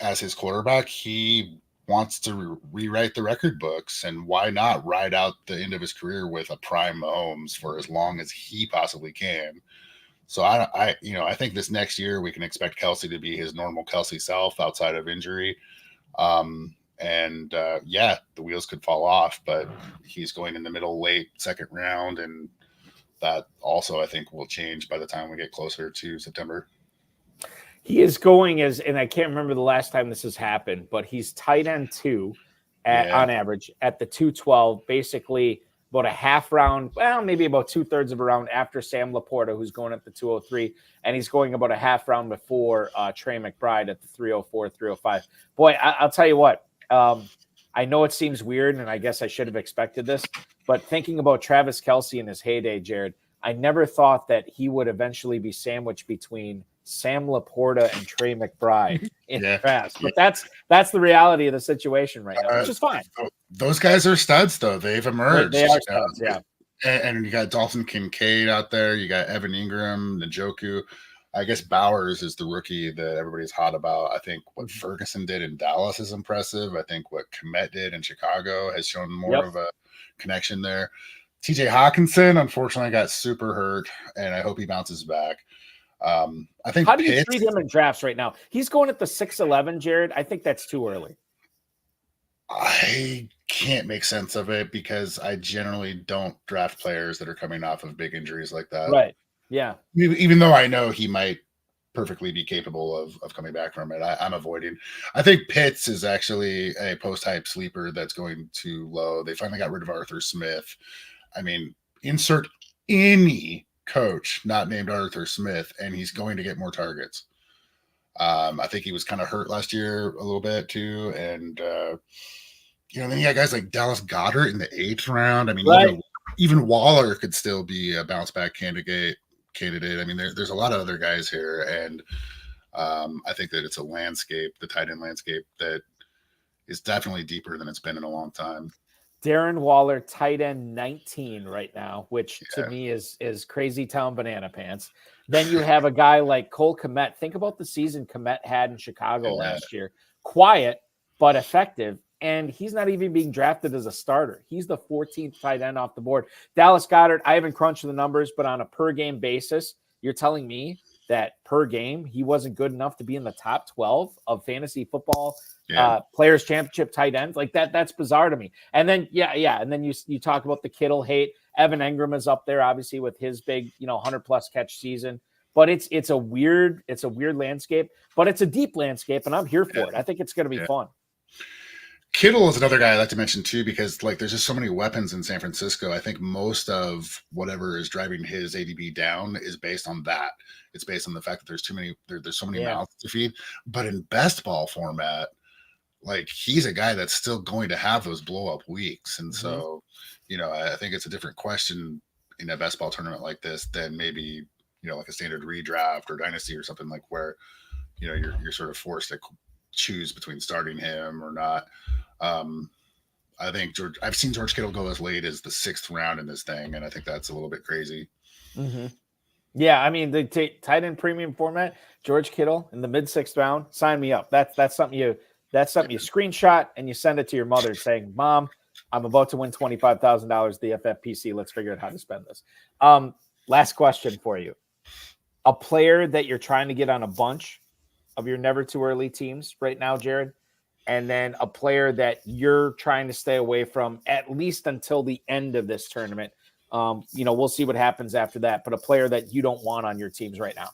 as his quarterback, he wants to rewrite the record books, and why not ride out the end of his career with a prime Mahomes for as long as he possibly can. So I think this next year we can expect Kelsey to be his normal Kelsey self outside of injury. The wheels could fall off, but he's going in the middle, late second round. And that also, I think, will change by the time we get closer to September. He is going and I can't remember the last time this has happened, but he's tight end 2 on average at the 212, basically about a half round, well, maybe about 2/3 of a round after Sam Laporta, who's going at the 203, and he's going about a half round before Trey McBride at the 304, 305. Boy, I'll tell you what, I know it seems weird, and I guess I should have expected this, but thinking about Travis Kelce in his heyday, Jared, I never thought that he would eventually be sandwiched between Sam Laporta and Trey McBride in the past. But that's the reality of the situation right now, which is fine. Those guys are studs, though. They've emerged. They are studs, yeah. And you got Dalton Kincaid out there. You got Evan Ingram, Njoku. I guess Bowers is the rookie that everybody's hot about. I think what Ferguson did in Dallas is impressive. I think what Kmet did in Chicago has shown more of a connection there. TJ Hawkinson, unfortunately, got super hurt, and I hope he bounces back. I think. How do you treat him in drafts right now? He's going at the 6'11", Jared. I think that's too early. I can't make sense of it because I generally don't draft players that are coming off of big injuries like that. Right. Yeah. Even though I know he might perfectly be capable of coming back from it, I'm avoiding. I think Pitts is actually a post-hype sleeper that's going too low. They finally got rid of Arthur Smith. I mean, insert any coach not named Arthur Smith, and he's going to get more targets. I think he was kind of hurt last year a little bit too, and then you got guys like Dallas Goedert in the 8th round. I mean, Right. even Waller could still be a bounce back candidate. I mean, there's a lot of other guys here, and I think that it's a landscape, the tight end landscape, that is definitely deeper than it's been in a long time. Darren Waller, tight end 19 right now, which to me is crazy town banana pants. Then you have a guy like Cole Kmet. Think about the season Kmet had in Chicago last year. Quiet, but effective. And he's not even being drafted as a starter. He's the 14th tight end off the board. Dallas Goedert, I haven't crunched the numbers, but on a per game basis, you're telling me that per game, he wasn't good enough to be in the top 12 of fantasy football Players Championship tight ends. Like that's bizarre to me. And then, and then you talk about the Kittle hate. Evan Engram is up there, obviously, with his big, 100+ catch season. But it's a weird landscape, but it's a deep landscape, and I'm here for it. I think it's going to be fun. Kittle is another guy I'd like to mention too, because there's just so many weapons in San Francisco. I think most of whatever is driving his ADP down is based on that. It's based on the fact that there's so many mouths to feed. But in best ball format, he's a guy that's still going to have those blow up weeks. And so, I think it's a different question in a best ball tournament like this than maybe, like a standard redraft or dynasty or something where, you're sort of forced to choose between starting him or not. I think I've seen George Kittle go as late as the 6th round in this thing, and I think that's a little bit crazy. Mm-hmm. Yeah, I mean the tight end premium format, George Kittle in the mid 6th round. Sign me up. That's something you screenshot and you send it to your mother saying, "Mom, I'm about to win $25,000 the FFPC. Let's figure out how to spend this." Last question for you: a player that you're trying to get on a bunch of your never too early teams right now, Jared, and then a player that you're trying to stay away from at least until the end of this tournament. We'll see what happens after that, but a player that you don't want on your teams right now.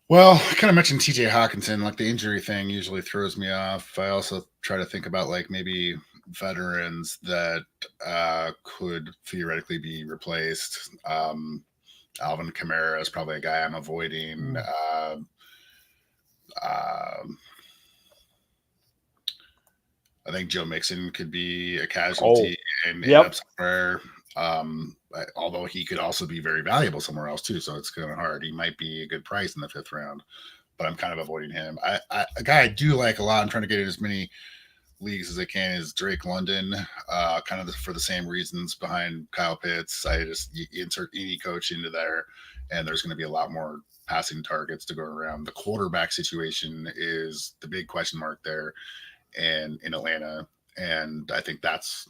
Well, I kind of mentioned TJ Hawkinson. The injury thing usually throws me off. I also try to think about maybe veterans that could theoretically be replaced. Alvin Kamara is probably a guy I'm avoiding. I think Joe Mixon could be a casualty and end up somewhere. Although he could also be very valuable somewhere else too, so it's kind of hard. He might be a good price in the 5th round, but I'm kind of avoiding him. A guy I do like a lot, I'm trying to get in as many leagues as I can, is Drake London, kind of for the same reasons behind Kyle Pitts. You insert any coach into there, and there's going to be a lot more passing targets to go around. The quarterback situation is the big question mark there, and in Atlanta, and I think that's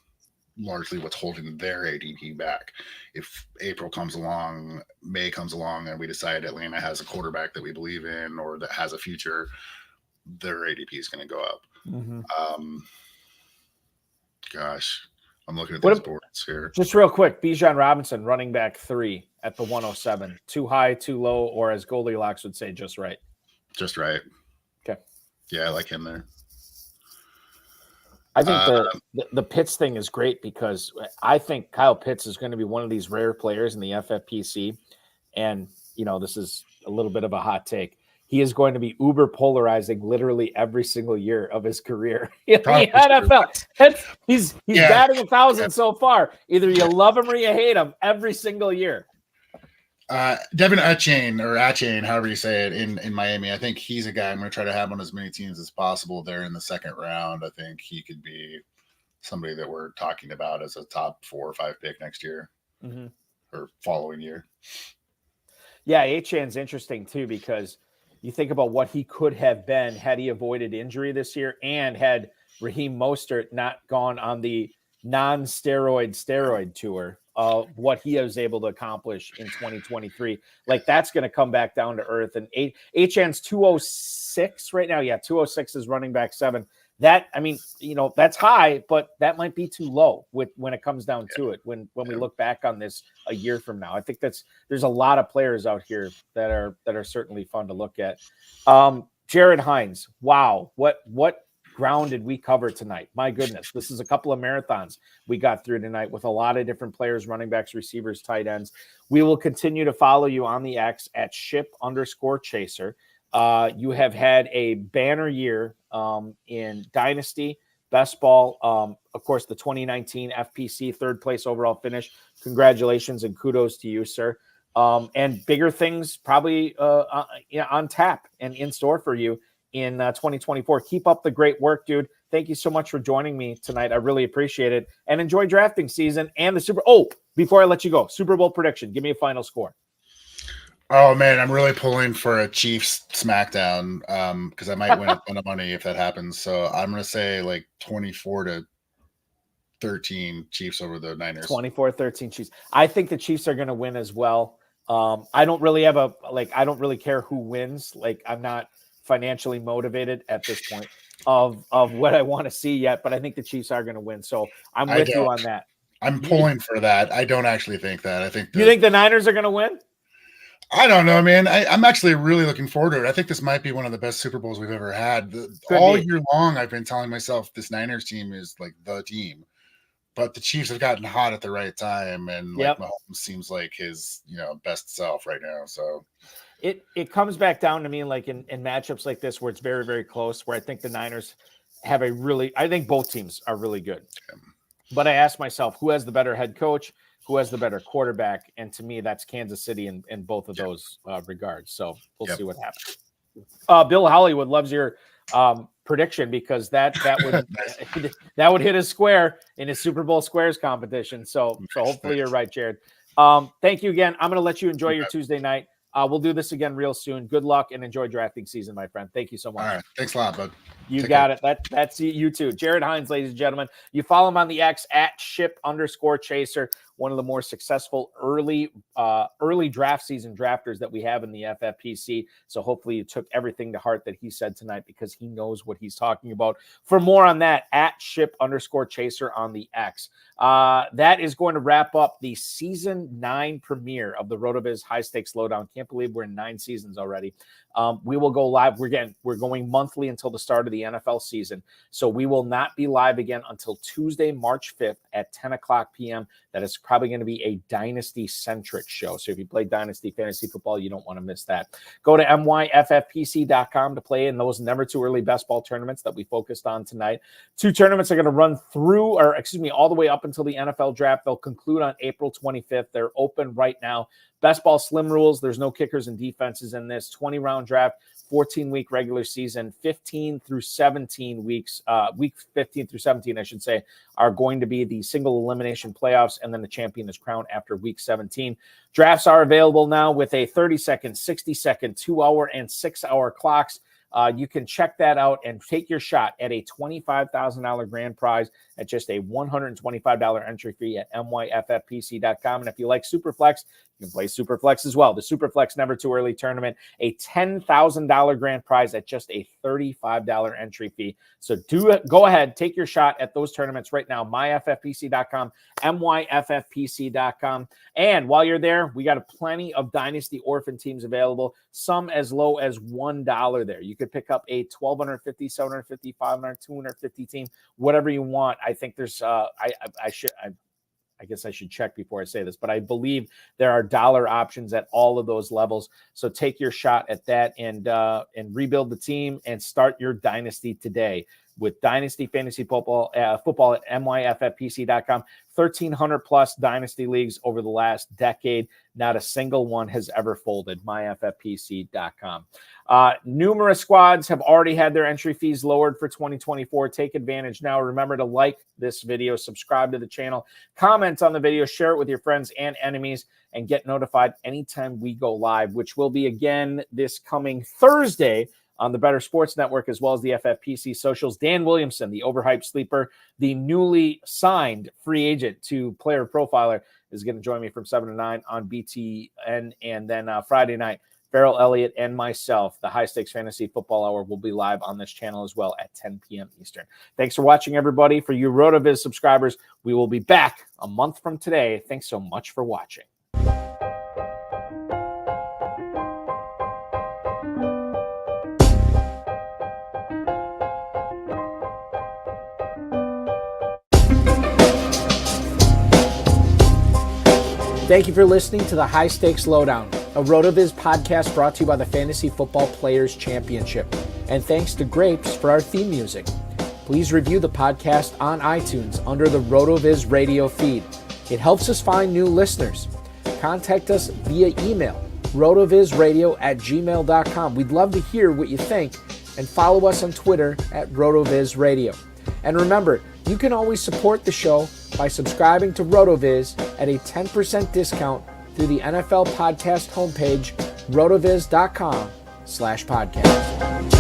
largely what's holding their ADP back. If April comes along, May comes along, and we decide Atlanta has a quarterback that we believe in or that has a future, their ADP is going to go up. Gosh, I'm looking at these boards here. Just real quick, Bijan Robinson, running back 3 at the 107. Too high, too low, or as Goldilocks would say, just right? Just right. Okay. Yeah, I like him there. I think the Pitts thing is great because I think Kyle Pitts is going to be one of these rare players in the FFPC. And, this is a little bit of a hot take. He is going to be uber polarizing literally every single year of his career in the NFL. He's batting 1,000 so far. Either you love him or you hate him every single year. Devin Achane, however you say it, in Miami. I think he's a guy I'm going to try to have on as many teams as possible there in the 2nd round. I think he could be somebody that we're talking about as a top 4 or 5 pick next year or following year. Yeah, Achane's interesting too because you think about what he could have been had he avoided injury this year and had Raheem Mostert not gone on the non-steroid tour of what he was able to accomplish in 2023. That's going to come back down to earth. And Achane's 206 right now. Yeah, 206 is running back 7. that, I mean, that's high, but that might be too low when it comes down to it. When we look back on this a year from now, I think there's a lot of players out here that are certainly fun to look at. Jared Hines, wow, what ground did we cover tonight? My goodness, this is a couple of marathons we got through tonight with a lot of different players, running backs, receivers, tight ends. We will continue to follow you on the X at @ship_chaser. You have had a banner year in Dynasty, Best Ball. Of course, the 2019 FPC third place overall finish. Congratulations and kudos to you, sir. And bigger things probably on tap and in store for you in 2024. Keep up the great work, dude. Thank you so much for joining me tonight. I really appreciate it. And enjoy drafting season and the before I let you go, Super Bowl prediction. Give me a final score. Oh man, I'm really pulling for a Chiefs smackdown because I might win a ton of money if that happens. So I'm gonna say like 24-13 Chiefs over the Niners. 24-13 Chiefs. I think the Chiefs are gonna win as well. I don't really I don't really care who wins. Like, I'm not financially motivated at this point of what I want to see yet, but I think the Chiefs are going to win. So I'm with you on that. I'm pulling for that. I don't actually think that. I think you think the Niners are going to win? I don't know, man. I'm actually really looking forward to it. I think this might be one of the best Super Bowls we've ever had. All year long, I've been telling myself this Niners team is like the team, but the Chiefs have gotten hot at the right time, and Mahomes seems like his best self right now. So it comes back down to me like in matchups like this where it's very, very close, where I think the Niners have I think both teams are really good. But I ask myself, who has the better head coach? Who has the better quarterback? And to me, that's Kansas City in both of those regards. So we'll see what happens. Bill Hollywood loves your prediction because that would that would hit a square in his Super Bowl squares competition. So hopefully you're right, Jared. Thank you again. I'm going to let you enjoy your Tuesday night. We'll do this again real soon. Good luck and enjoy drafting season, my friend. Thank you so much. All right. Thanks a lot, bud. You got it. That's you too. Jared Hines, ladies and gentlemen. You follow him on the X at @ship_chaser, one of the more successful early draft season drafters that we have in the FFPC. So hopefully you took everything to heart that he said tonight because he knows what he's talking about. For more on that, at @ship_chaser on the X. That is going to wrap up the season 9 premiere of the RotoViz High-Stakes Lowdown. Can't believe we're in 9 seasons already. We will go live. We're going monthly until the start of the NFL season. So we will not be live again until Tuesday, March 5th at 10 o'clock p.m. That is probably going to be a Dynasty-centric show. So if you play Dynasty Fantasy Football, you don't want to miss that. Go to myffpc.com to play in those never too early best ball tournaments that we focused on tonight. 2 tournaments are going to run all the way up until the NFL draft. They'll conclude on April 25th. They're open right now. Best ball slim rules. There's no kickers and defenses in this. 20-round draft, 14-week regular season, 15 through 17 weeks. Week 15 through 17, I should say, are going to be the single elimination playoffs, and then the champion is crowned after week 17. Drafts are available now with a 30-second, 60-second, 2-hour, and 6-hour clocks. You can check that out and take your shot at a $25,000 grand prize at just a $125 entry fee at myffpc.com. And if you like Superflex, you can play Superflex as well. The Superflex Never Too Early Tournament, a $10,000 grand prize at just a $35 entry fee. So go ahead, take your shot at those tournaments right now. myffpc.com, myffpc.com. And while you're there, we got plenty of Dynasty Orphan teams available, some as low as $1 there. You could pick up a 1,250, 750, 500, 250 team, whatever you want. I think there's I guess I should check before I say this, but I believe there are dollar options at all of those levels. So take your shot at that and rebuild the team and start your dynasty today with Dynasty Fantasy Football at myffpc.com. 1,300 plus dynasty leagues over the last decade. Not a single one has ever folded. myffpc.com. Numerous squads have already had their entry fees lowered for 2024. Take advantage now. Remember to like this video, subscribe to the channel, comment on the video, share it with your friends and enemies, and get notified anytime we go live, which will be again this coming Thursday on the Better Sports Network, as well as the FFPC socials. Dan Williamson, the overhyped sleeper, the newly signed free agent to Player Profiler, is going to join me from 7 to 9 on BTN. And then Friday night, Farrell Elliott, and myself. The High Stakes Fantasy Football Hour will be live on this channel as well at 10 p.m. Eastern. Thanks for watching, everybody. For you RotoViz subscribers, we will be back a month from today. Thanks so much for watching. Thank you for listening to the High Stakes Lowdown, a RotoViz podcast brought to you by the Fantasy Football Players Championship. And thanks to Grapes for our theme music. Please review the podcast on iTunes under the RotoViz radio feed. It helps us find new listeners. Contact us via email, rotovizradio@gmail.com. We'd love to hear what you think, and follow us on Twitter at RotoVizRadio. And remember, you can always support the show by subscribing to RotoViz at a 10% discount through the NFL podcast homepage, rotoviz.com/podcast.